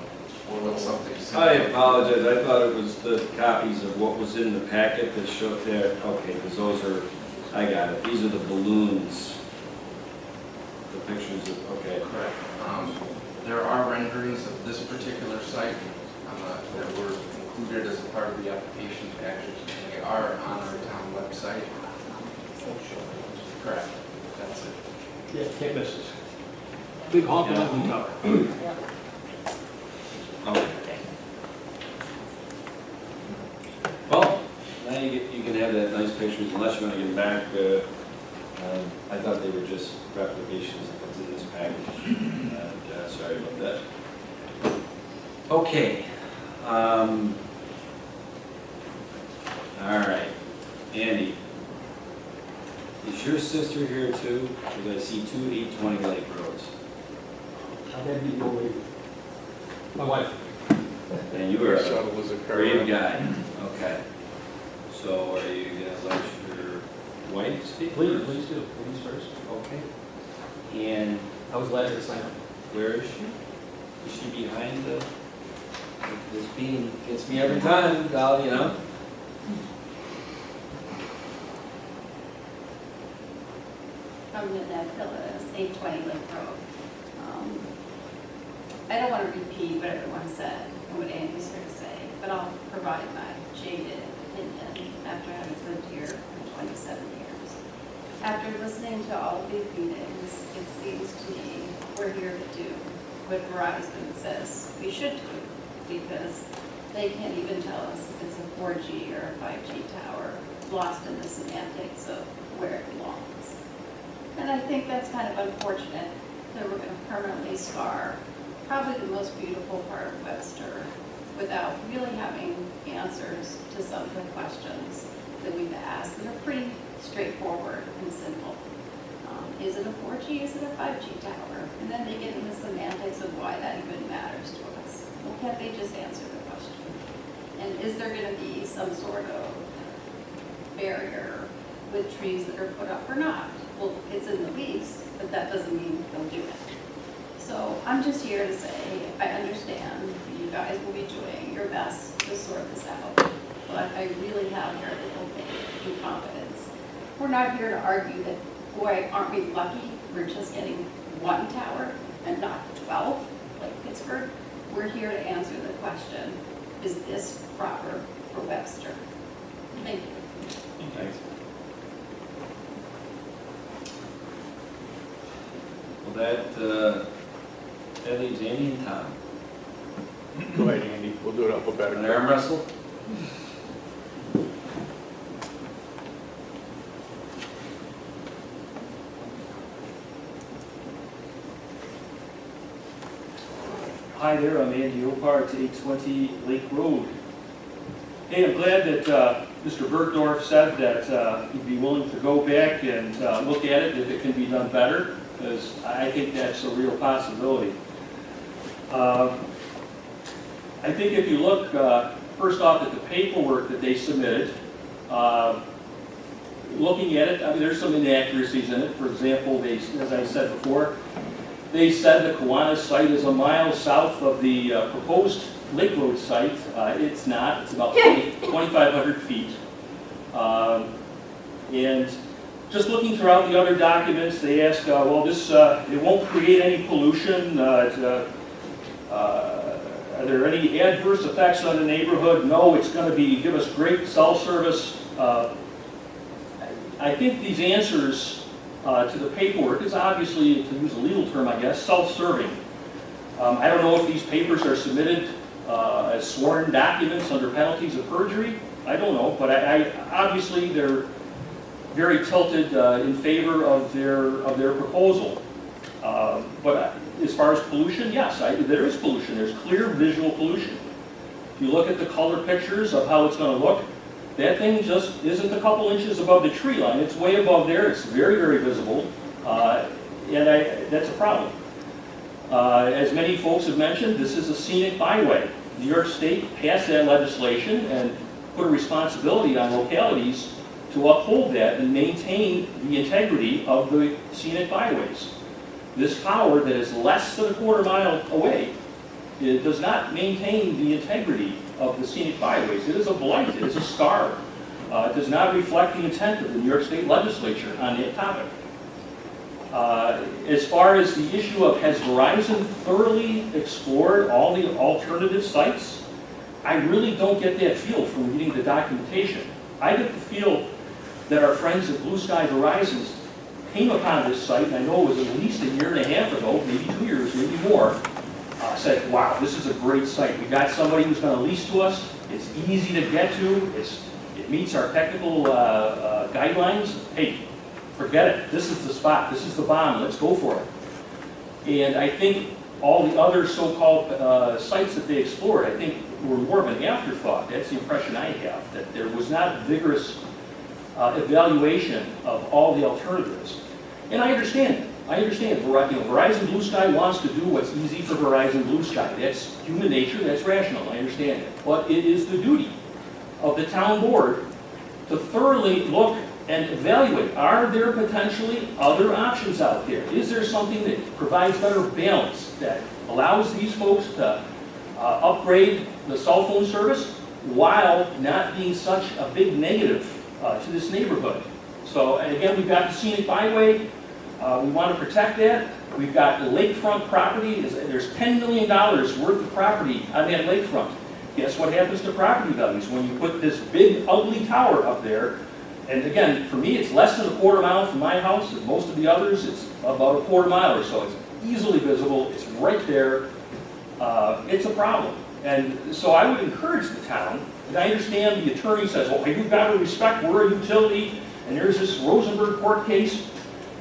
what something similar. I apologize, I thought it was the copies of what was in the packet that showed there. Okay, because those are, I got it, these are the balloons. The pictures of, okay. Correct. There are renderings of this particular site that were included as a part of the application package. They are on our town website. Correct, that's it. Yeah, can't miss this. Big honking ugly tower. Okay. Well, now you can have that nice pictures, unless you want to get them back. I thought they were just replications of what's in this package. And, sorry about that. Okay. All right. Andy, is your sister here too? Because I see 2820 Lake Roads. That'd be no way. My wife. And you are a Shuttle is a brave guy. Okay. So are you going to let your wife speak first? Please do. Ladies first. Okay. And I was glad to sign up. where is she? Is she behind the, this beam gets me every time, Dolly, you know? From the Pellet, 820 Lake Road. I don't want to repeat what everyone said and what Andy's here to say, but I'll provide my jaded opinion after having lived here for 27 years. After listening to all of these meetings, it seems to me we're here to do what Verizon says we should do, because they can't even tell us if it's a 4G or a 5G tower, lost in the semantics of where it belongs. And I think that's kind of unfortunate that we're going to permanently scar probably the most beautiful part of Webster without really having answers to some of the questions that we've asked that are pretty straightforward and simple. Is it a 4G? Is it a 5G tower? And then they get into semantics of why that even matters to us. Well, can't they just answer the question? And is there going to be some sort of barrier with trees that are put up or not? Well, it's in the lease, but that doesn't mean they'll do it. So I'm just here to say, I understand you guys will be doing your best to sort this out, but I really have very little faith and confidence. We're not here to argue that, boy, aren't we lucky we're just getting one tower and not 12, like Pittsburgh. We're here to answer the question, is this proper for Webster? Thank you. Thanks. Well, that leaves Andy and Tom. Go ahead, Andy, we'll do it alphabetical. An arm wrestle? Hi there, I'm Andy Opar, it's 820 Lake Road. Hey, I'm glad that Mr. Bergdorf said that he'd be willing to go back and look at it if it can be done better, because I think that's a real possibility. I think if you look first off at the paperwork that they submitted, looking at it, I mean, there's some inaccuracies in it. For example, they, as I said before, they said the Kiwanis site is a mile south of the proposed Lake Road site. It's not. It's about 2,500 feet. And just looking throughout the other documents, they ask, well, this it won't create any pollution. Are there any adverse effects on the neighborhood? No, it's going to be give us great cell service. I I think these answers to the paperwork is obviously, to use a legal term, I guess, self-serving. I don't know if these papers are submitted as sworn documents under penalties of perjury. I don't know, but obviously they're very tilted in favor of their proposal. But as far as pollution, yes, there is pollution. There's clear visual pollution. If you look at the color pictures of how it's going to look, that thing just isn't a couple inches above the tree line. It's way above there. It's very, very visible, and that's a problem. As many folks have mentioned, this is a scenic byway. New York State passed that legislation and put a responsibility on localities to uphold that and maintain the integrity of the scenic byways. This tower that is less than a quarter mile away, it does not maintain the integrity of the scenic byways. It is a blight, it is a scar. It does not reflect the intent of the New York State Legislature on that topic. As far as the issue of has Verizon thoroughly explored all the alternative sites, I really don't get that feel from reading the documentation. I get the feel that our friends at Blue Sky Verizon came upon this site, and I know it was at least a year and a half ago, maybe 2 years, maybe more, said, wow, this is a great site. We got somebody who's going to lease to us. It's easy to get to. It meets our technical guidelines. Hey, forget it. This is the spot. This is the bomb. Let's go for it. And I think all the other so-called sites that they explored, I think, were more of an afterthought. That's the impression I have, that there was not vigorous evaluation of all the alternatives. And I understand it. I understand. Verizon Blue Sky wants to do what's easy for Verizon Blue Sky. That's human nature. That's rational. I understand it. But it is the duty of the town board to thoroughly look and evaluate. Are there potentially other options out there? Is there something that provides better balance, that allows these folks to upgrade the cell phone service while not being such a big negative to this neighborhood? So, and again, we've got the scenic byway. We want to protect that. We've got the lakefront property. There's $10 million worth of property on that lakefront. Guess what happens to property values when you put this big, ugly tower up there? And again, for me, it's less than a quarter mile from my house. And most of the others, it's about a quarter mile or so. It's easily visible. It's right there. It's a problem. And so I would encourage the town, and I understand the attorney says, well, you've got to respect, we're a utility, and there's this Rosenberg court case,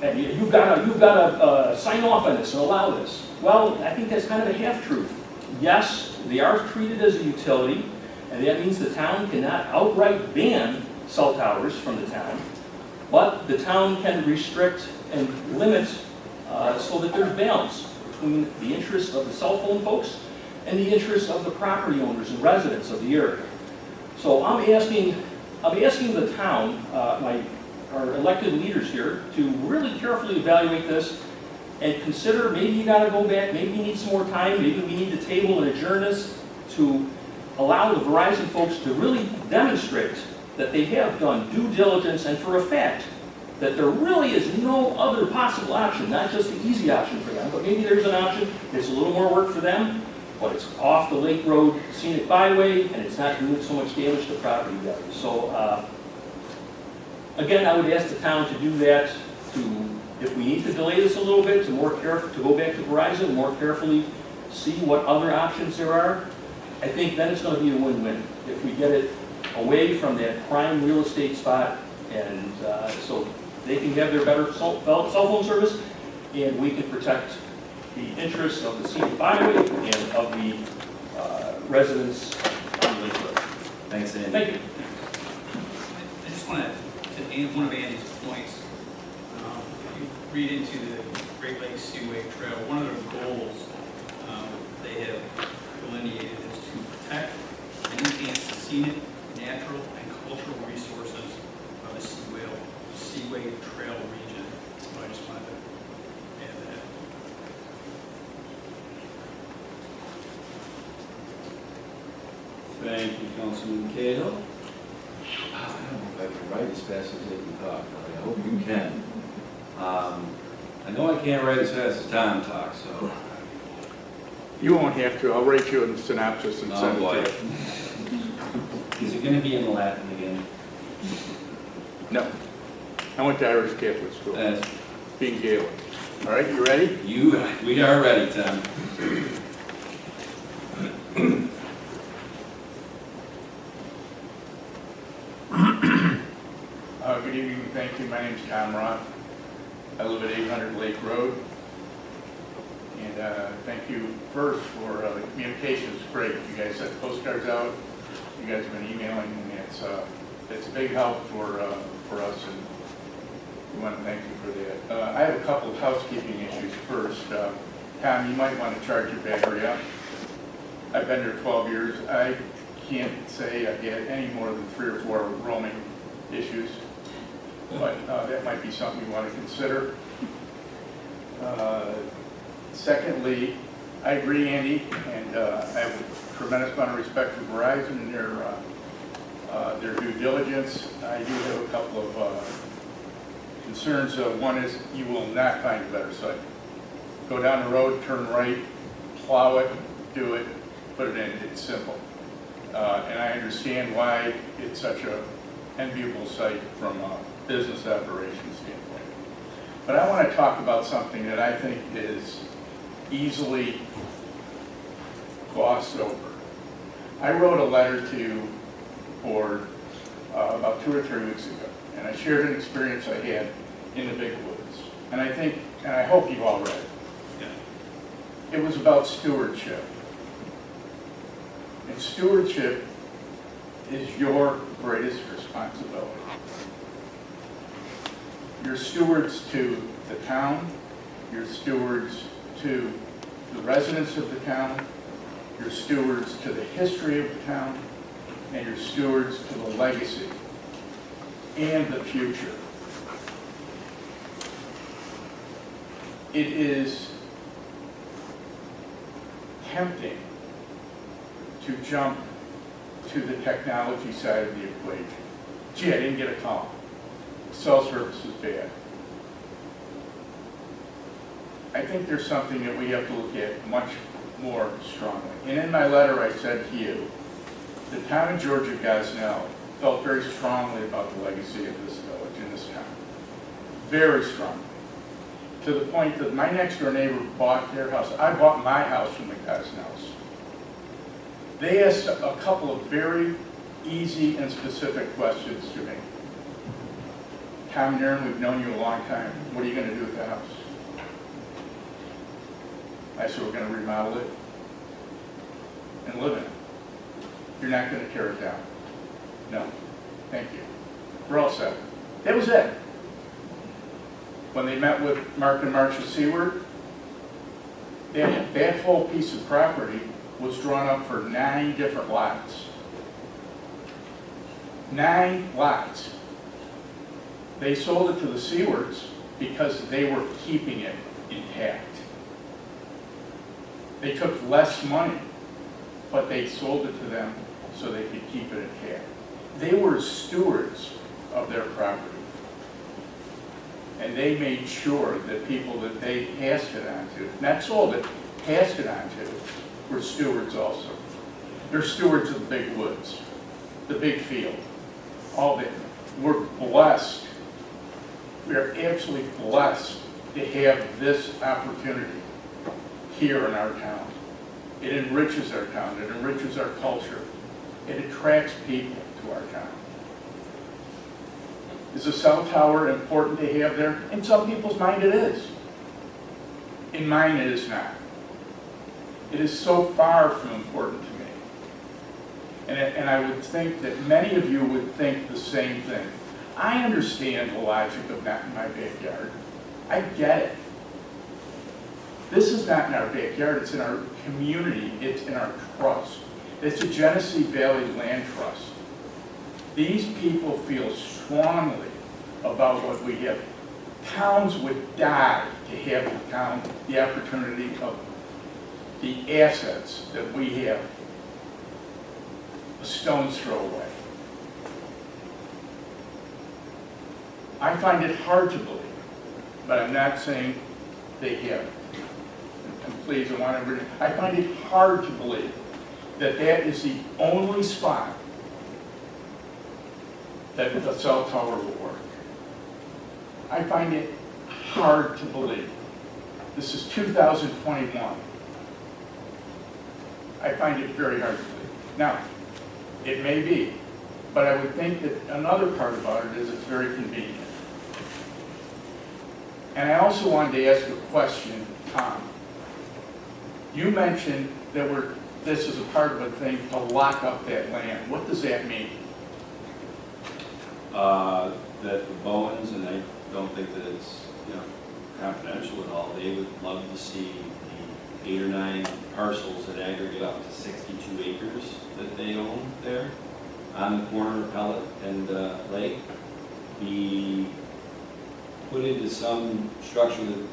and you've got to sign off on this and allow this. Well, I think that's kind of a half-truth. Yes, they are treated as a utility, and that means the town cannot outright ban cell towers from the town, but the town can restrict and limit so that there's balance between the interests of the cell phone folks and the interests of the property owners and residents of the area. So I'm asking the town, our elected leaders here, to really carefully evaluate this and consider, maybe you got to go back, maybe you need some more time, maybe we need to table and adjourn this to allow the Verizon folks to really demonstrate that they have done due diligence and for a fact that there really is no other possible option, not just the easy option for them, but maybe there's an option, it's a little more work for them, but it's off the Lake Road scenic byway, and it's not doing so much damage to property value. So, again, I would ask the town to do that, if we need to delay this a little bit, to go back to Verizon and more carefully see what other options there are. I think then it's going to be a win-win if we get it away from that prime real estate spot, and so they can have their better cell phone service, and we can protect the interests of the scenic byway and of the residents on Lake Road. Thanks, Andy. Thank you. I just want to add one of Andy's points. If you read into the Great Lakes Seaway Trail, one of their goals they have delineated is to protect and enhance the scenic, natural, and cultural resources of the Seaway Trail region. So I just wanted to add that. Thank you, Councilman Cahill. I don't know if I can write as fast as they can talk. I hope you can. I know I can't write as fast as Tom talks, so. You won't have to. I'll write you a synopsis and send it to you. Is it going to be in Latin again? No. I went to Irish Catholic school, That's, being Gaelic. All right, you ready? we are ready, Tim. Good evening, thank you. My name's Tom Roth. I live at 800 Lake Road. And thank you first for the communication. It's great. You guys sent postcards out. You guys have been emailing, and it's a big help for us, and we want to thank you for that. I have a couple of housekeeping issues first. Tom, you might want to charge your battery up. I've been there 12 years. I can't say I've had any more than 3 or 4 roaming issues, but that might be something you want to consider. Secondly, I agree, Andy, and I have a tremendous amount of respect for Verizon and their due diligence. I do have a couple of concerns. One is you will not find a better site. Go down the road, turn right, plow it, do it, put it in. It's simple. And I understand why it's such an enviable site from a business operations standpoint. But I want to talk about something that I think is easily glossed over. I wrote a letter to board about 2 or 3 weeks ago, and I shared an experience I had in the big woods. And I think, and I hope you've all read it. It was about stewardship. And stewardship is your greatest responsibility. You're stewards to the town, you're stewards to the residents of the town, you're stewards to the history of the town, and you're stewards to the legacy and the future. It is tempting to jump to the technology side of the equation. Gee, I didn't get a call. Cell service is bad. I think there's something that we have to look at much more strongly. And in my letter I said to you, the town of Georgia Gosnell felt very strongly about the legacy of this village and this town. Very strongly. To the point that my next door neighbor bought their house. I bought my house from the Gosnells. They asked a couple of very easy and specific questions to me. Tom and Aaron, we've known you a long time. What are you going to do with the house? I said, we're going to remodel it and live in it. You're not going to tear it down. No. Thank you. We're all set. That was it. When they met with Mark and Marcia Seward, that whole piece of property was drawn up for 9 different lots. 9 lots. They sold it to the Sewards because they were keeping it intact. They took less money, but they sold it to them so they could keep it intact. They were stewards of their property. And they made sure that people that they passed it on to, not sold it, passed it on to, were stewards also. They're stewards of the big woods, the big field, all that. We're blessed. We are absolutely blessed to have this opportunity here in our town. It enriches our town, it enriches our culture, it attracts people to our town. Is a cell tower important to have there? In some people's mind it is. In mine it is not. It is so far from important to me. And I would think that many of you would think the same thing. I understand the logic of not in my backyard. I get it. This is not in our backyard, it's in our community, it's in our trust. It's a Genesee Valley Land Trust. These people feel strongly about what we have. Towns would die to have the town, the opportunity of the assets that we have a stone's throw away. I find it hard to believe, but I'm not saying they have. And please, I find it hard to believe that that is the only spot that the cell tower will work. I find it hard to believe. This is 2021. I find it very hard to believe. Now, it may be, but I would think that another part about it is it's very convenient. And I also wanted to ask a question, Tom. You mentioned that this is a part of a thing to lock up that land. What does that mean? That the Bowens, and I don't think that it's, confidential at all, they would love to see the 8 or 9 parcels that aggregate up to 62 acres that they own there on the corner of Pellet and Lake be put into some structure that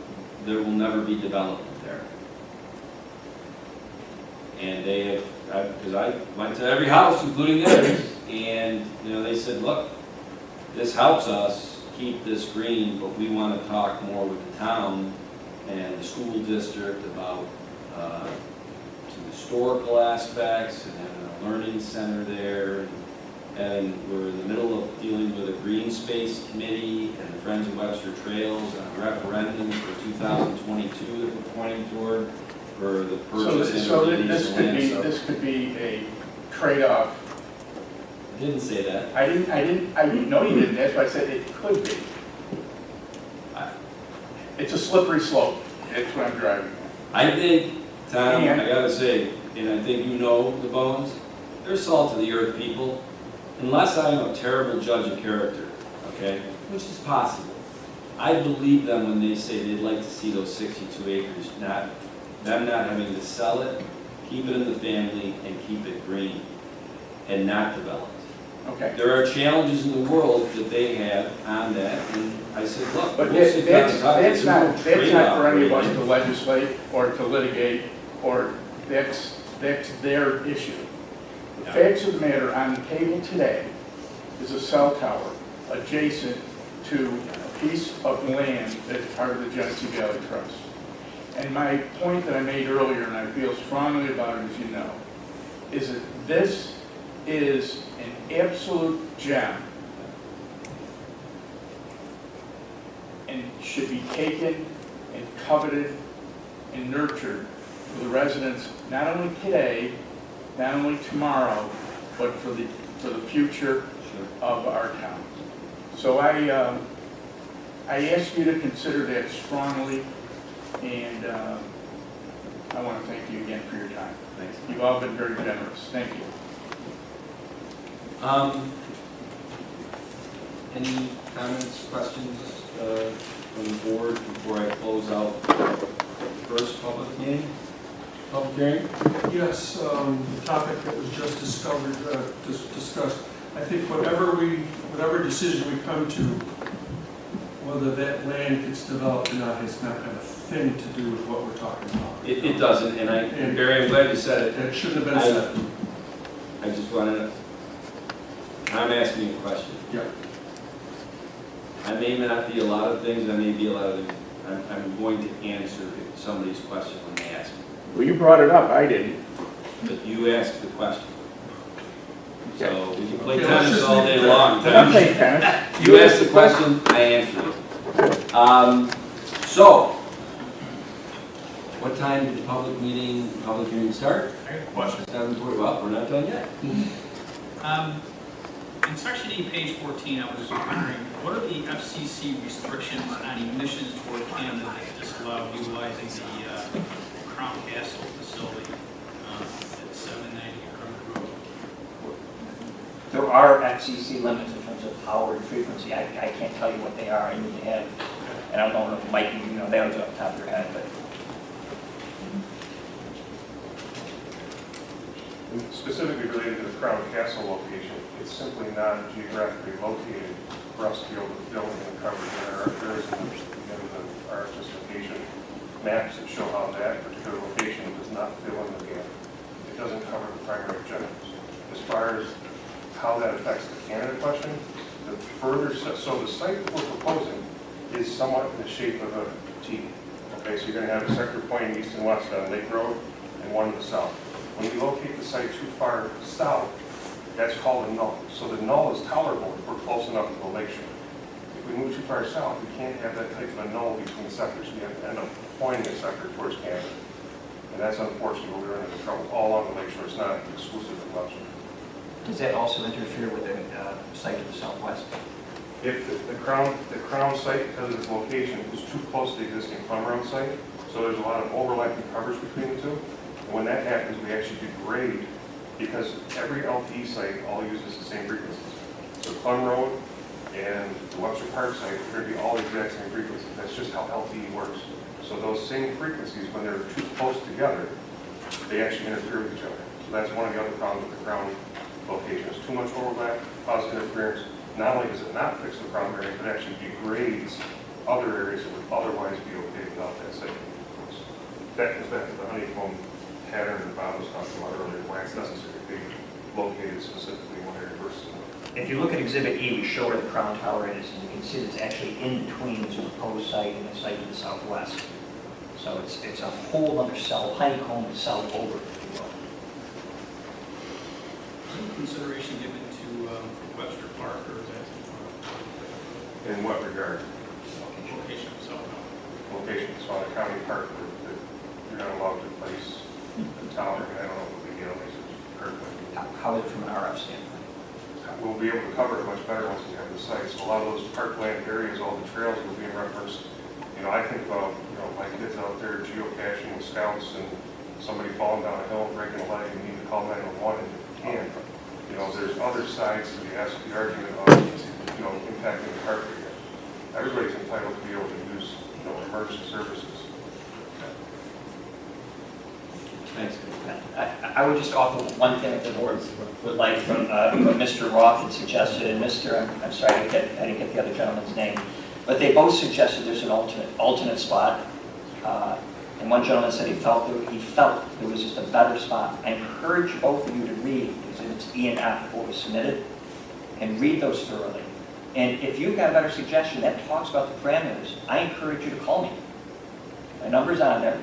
there will never be development there. And they have, because I went to every house, including theirs, and, they said, look, this helps us keep this green, but we want to talk more with the town and the school district about some historical aspects and having a learning center there. And we're in the middle of dealing with a green space committee and the Friends of Webster Trails and a referendum for 2022 that we're pointing toward for the purchase. So this could be a trade-off. I didn't say that. I didn't know you didn't. That's why I said it could be. It's a slippery slope. That's what I'm driving at. I think, Tom, I gotta say, and I think the Bones, they're salt of the earth people, unless I am a terrible judge of character, okay, which is possible. I believe them when they say they'd like to see those 62 acres, them not having to sell it, keep it in the family, and keep it green, and not develop it. Okay. There are challenges in the world that they have on that, and I said, look, But we'll sit down and talk. that's not for any of us Right? to legislate or to litigate, or that's their issue. The Yeah. facts of the matter on the table today is a cell tower adjacent to a piece of land that's part of the Genesee Valley Trust. And my point that I made earlier, and I feel strongly about it, as you know, is that this is an absolute gem and should be taken and coveted and nurtured for the residents, not only today, not only tomorrow, but for the future of our town. So I ask you to consider that strongly, and I want to thank you again for your time. Thanks. You've all been very generous. Thank you. Any comments, questions from the board before I close out the first public hearing? Yes, the topic that was just discussed. I think whatever decision we come to, whether that land gets developed or not, has not got a thing to do with what we're talking about. It doesn't, and Barry, I'm glad you said it. And it shouldn't have been said. I just wanted to, I'm asking a question. Yeah. I may not be a lot of things, I may be a lot of things. I'm going to answer somebody's question when they ask me. Well, you brought it up. I didn't. But you asked the question. So we can play Okay, let's tennis just all leave it day there. long. I'm playing tennis. You asked the question, I answered it. So, what time did the public hearing start? I got a question. 7:40, well, we're not done yet. In section E, page 14, I was wondering, what are the FCC restrictions on emissions toward Camden that disallow utilizing the Crown Castle facility at 790 Crown Road? There are FCC limits in terms of power and frequency. I can't tell you what they are. I need to have, and I don't know if Mike, they don't do it off the top of your head, but. Specifically related to the Crown Castle location, it's simply not geographically located for us to be able to fill in the coverage there. There is our justification maps that show how that particular location does not fill in the gap. It doesn't cover the primary objectives. As far as how that affects the Canada question, the further, so the site that we're proposing is somewhat in the shape of a T. Okay, so you're going to have a sector pointing east and west on Lake Road and one to the south. When you locate the site too far south, that's called a null. So the null is tolerable if we're close enough to the lake shore. If we move too far south, we can't have that type of a null between sectors. We have to end up pointing a sector towards Canada. And that's unfortunately what we're into trouble all along the lake shore. It's not exclusive to Webster. Does that also interfere with the site to the southwest? If the crown site, because of its location, is too close to the existing Plum Road site, so there's a lot of overlapping coverage between the two. And when that happens, we actually degrade, because every LTE site all uses the same frequencies. So Plum Road and the Webster Park site are going to be all the exact same frequencies. That's just how LTE works. So those same frequencies, when they're too close together, they actually interfere with each other. So that's one of the other problems with the crown location. It's too much overlap, causes interference. Not only does it not fix the crown area, but actually degrades other areas that would otherwise be okay without that site. That comes back to the honeycomb pattern that Bob was talking about earlier, why it's necessary to be located specifically in one area versus another. If you look at Exhibit E, we show where the crown tower is, and you can see it's actually in between this proposed site and the site to the southwest. So it's a whole other cell, honeycomb cell over, if you will. Any consideration given to Webster Park, or is that In what regard? location itself? Location, so on a county park, that you're not allowed to place a tower, and I don't know what the legalities are currently. How is it from an RF standpoint? We'll be able to cover it much better once we have the site. So a lot of those parkland areas, all the trails will be in reference. You know, I think about, my kids out there geocaching with scouts and somebody falling down a hill, breaking a leg, and you need to call 911 if you can. You know, there's other sides to the argument of, impacting the park area. Everybody's entitled to be able to use, emergency services. Thanks. I would just offer one thing that the board would like from what Mr. Roth had suggested, and I'm sorry, I didn't get the other gentleman's name, but they both suggested there's an alternate spot. And one gentleman said he felt there was just a better spot. I encourage both of you to read Exhibits E and F, what was submitted, and read those thoroughly. And if you've got a better suggestion that talks about the parameters, I encourage you to call me. My number's on there.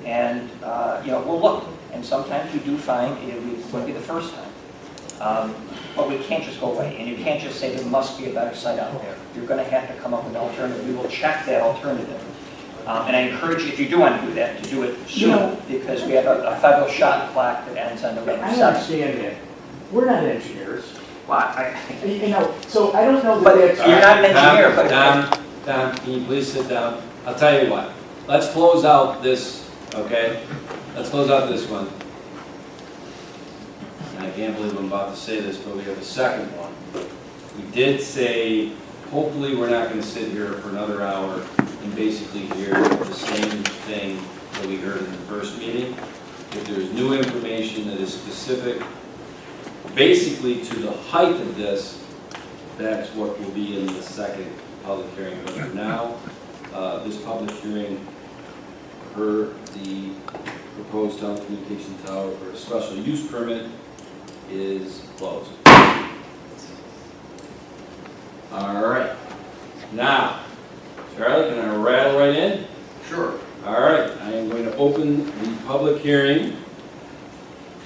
And, we'll look. And sometimes we do find it wouldn't be the first time. But we can't just go away. And you can't just say there must be a better site out there. You're going to have to come up with an alternative. We will check that alternative. And I encourage you, if you do want to do that, to do it soon, because we have a federal shot clock that ends on November 7th. I understand that. We're not engineers. Well, So I don't know but that that's... you're not an engineer, but... Don, can you please sit down? I'll tell you what. Let's close out this, okay? Let's close out this one. And I can't believe I'm about to say this, but we have a second one. We did say, hopefully we're not going to sit here for another hour and basically hear the same thing that we heard in the first meeting. If there's new information that is specific, basically to the height of this, that's what will be in the second public hearing. But for now, this public hearing heard the proposed telecommunication tower for a special use permit is closed. All right. Now, Charlie, can I rattle right in? Sure. All right. I am going to open the public hearing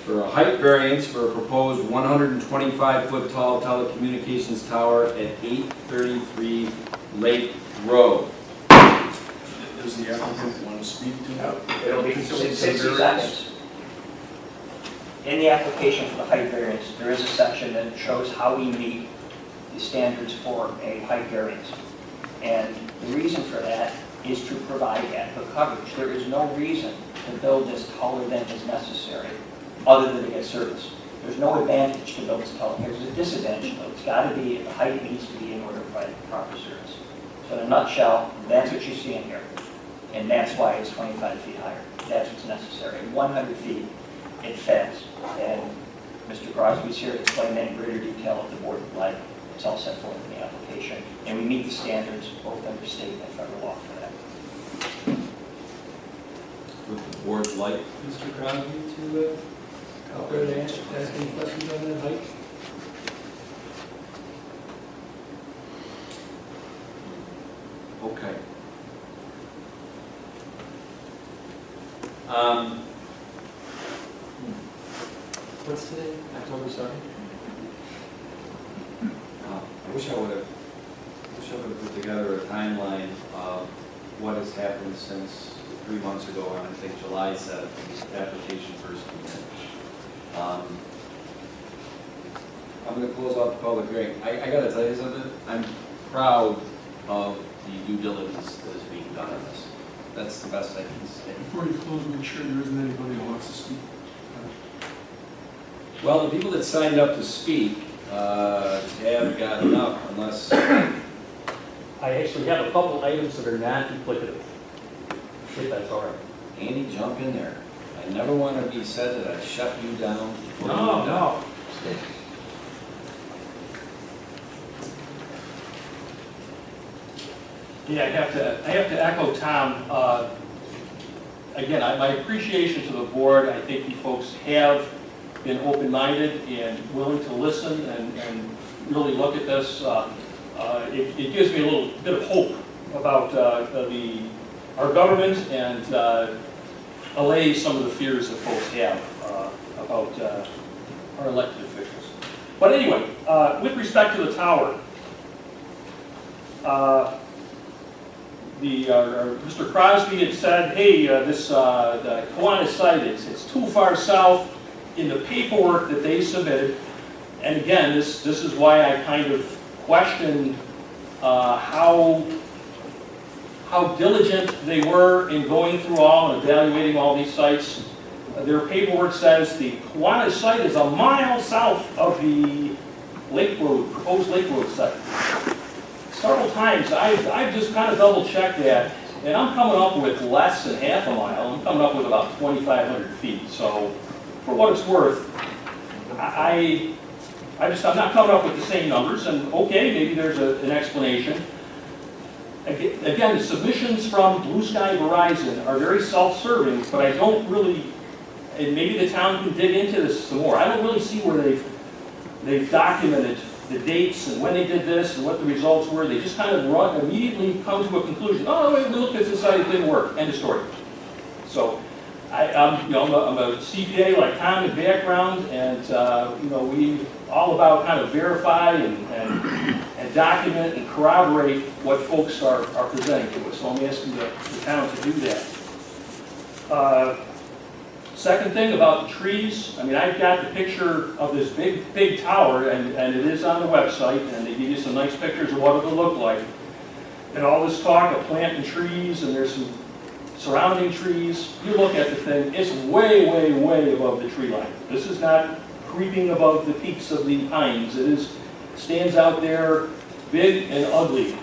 for a height variance for a proposed 125-foot tall telecommunications tower at 833 Lake Road. Does the applicant want to speak to that? It'll be 60 seconds. In the application for the height variance, there is a section that shows how we meet the standards for a height variance. And the reason for that is to provide adequate coverage. There is no reason to build this taller than is necessary, other than to get service. There's no advantage to build this taller. There's a disadvantage, though. It's got to be, the height needs to be in order to provide proper service. So in a nutshell, that's what you see in here. And that's why it's 25 feet higher. That's what's necessary. 100 feet, it fits. And Mr. Crosby's here to explain that in greater detail if the board would like. It's all set forth in the application. And we meet the standards both under state and federal law for that. Would the board like Mr. Crosby to out there to ask any questions on that height? Okay. What's today? October 2nd? I wish I would have to put together a timeline of what has happened since 3 months ago, on I think July 7th, the application first came in. I'm going to close off the public hearing. I got to tell you something. I'm proud of the due diligence that is being done on this. That's the best I can say. Before you close, make sure there isn't anybody who wants to speak. Well, the people that signed up to speak have gotten up, unless, I actually have a couple items that are not duplicative, if that's all right. Andy, jump in there. I never want to be said that I shut you down before you're No, done. no. Yeah, I have to echo Tom. Again, my appreciation to the board, I think you folks have been open-minded and willing to listen and really look at this. It gives me a little bit of hope about our government and allays some of the fears that folks have about our elected officials. But anyway, with respect to the tower, Mr. Crosby had said, hey, the Kiwanis site, it's too far south in the paperwork that they submitted. And again, this is why I kind of questioned how diligent they were in going through all and evaluating all these sites. Their paperwork says the Kiwanis site is a mile south of the Lake Road, proposed Lake Road site. Several times, I've just kind of double-checked that, and I'm coming up with less than half a mile. I'm coming up with about 2,500 feet. So, for what it's worth, I'm not coming up with the same numbers, and okay, maybe there's an explanation. Again, the submissions from Blue Sky Verizon are very self-serving, but I don't really, and maybe the town can dig into this some more. I don't really see where they've documented the dates and when they did this and what the results were. They just kind of immediately come to a conclusion. Oh, wait, we looked at this site, it didn't work. End of story. So, I'm a CPA like Tom in background, and we all about kind of verify and document and corroborate what folks are presenting to us. So I'm asking the town to do that. Second thing about the trees, I mean, I've got the picture of this big tower, and it is on the website, and they give you some nice pictures of what it'll look like. And all this talk of planting trees, and there's some surrounding trees. You look at the thing, it's way, way, way above the tree line. This is not creeping above the peaks of the pines. It stands out there big and ugly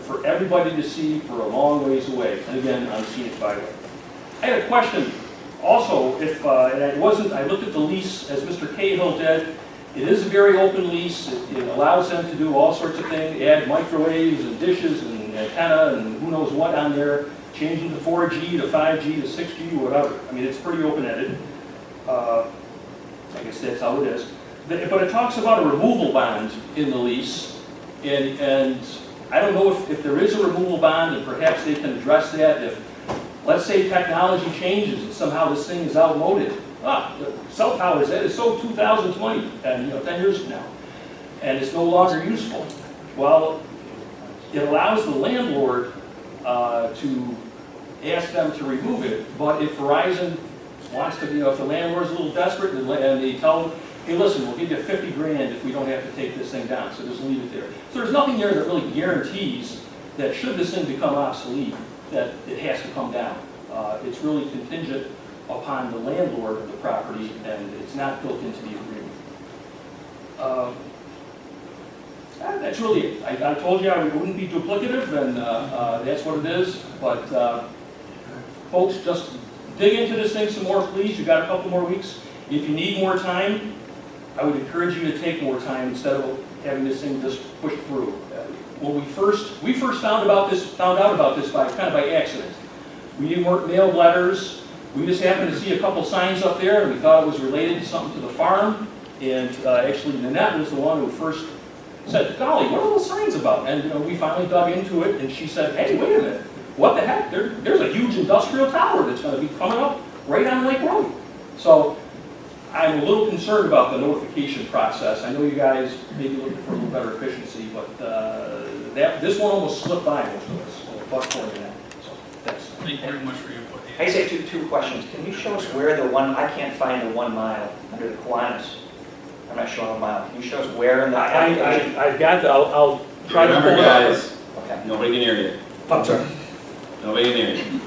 for everybody to see for a long ways away. And again, on scenic byway. I had a question. Also, and I looked at the lease as Mr. Cahill did. It is a very open lease. It allows them to do all sorts of things, add microwaves and dishes and antenna and who knows what on there, changing to 4G to 5G to 6G, whatever. I mean, it's pretty open-ended. I guess that's how it is. But it talks about a removal bond in the lease, and I don't know if there is a removal bond, and perhaps they can address that if, let's say technology changes and somehow this thing is outmoded. The cell tower is so 2020, and 10 years from now, and it's no longer useful. Well, it allows the landlord to ask them to remove it, but if Verizon wants to, if the landlord's a little desperate and they tell them, hey, listen, we'll give you 50 grand if we don't have to take this thing down, so just leave it there. So there's nothing there that really guarantees that should this thing become obsolete, that it has to come down. It's really contingent upon the landlord of the property, and it's not built into the agreement. That's really it. I told you I wouldn't be duplicative, and that's what it is. But folks, just dig into this thing some more, please. You've got a couple more weeks. If you need more time, I would encourage you to take more time instead of having this thing just pushed through. When we first found out about this by accident. We weren't mailed letters. We just happened to see a couple signs up there, and we thought it was related to something to the farm. And actually, Nanette was the one who first said, golly, what are those signs about? And we finally dug into it, and she said, hey, wait a minute. What the heck? There's a huge industrial tower that's going to be coming up right on Lake Road. So I'm a little concerned about the notification process. I know you guys may be looking for a little better efficiency, but this one almost slipped by most of us, but more than that, so that's. Thank you very much for your input. I say two questions. Can you show us where I can't find the 1 mile under the Kiwanis. I'm not showing a mile. Can you show us where in the application? I've got, I'll try to pull Remember, it up. guys, Okay. nobody can hear you. I'm sorry. Nobody can hear you.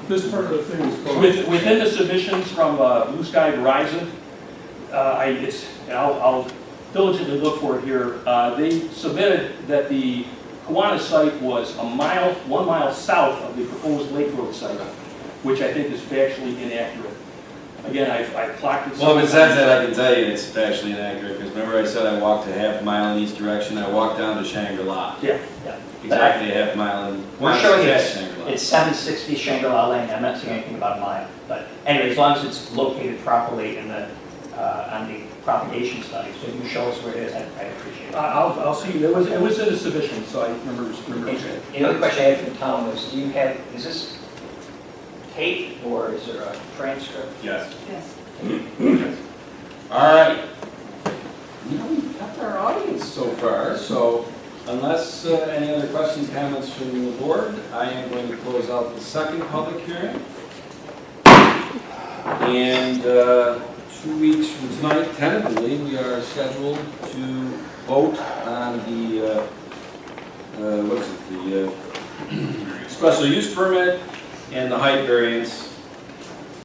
This part of the thing is. Within the submissions from Blue Sky Verizon, I'll diligently look for it here. They submitted that the Kiwanis site was 1 mile south of the proposed Lake Road site, which I think is factually inaccurate. Again, I've clocked it. Well, if it says that, I can tell you it's factually inaccurate, because remember I said I walked a half mile in each direction, I walked down to Shangri-La. Yeah. Exactly a half mile in. We're showing Shangri-La. it's 760 Shangri-La Lane. I'm not saying anything about a mile. But anyway, as long as it's located properly in the, on the propagation study, so if you show us where it is, I appreciate it. I'll see. It was in the submission, so I remember saying. The other question I had for Tom was, is this tape or is there a transcript? Yes. Yes. All right. We've got our audience so far, so unless any other questions, comments from the board, I am going to close out the second public hearing. And 2 weeks from tonight, tentatively, we are scheduled to vote on the, what is it, the special use permit and the height variance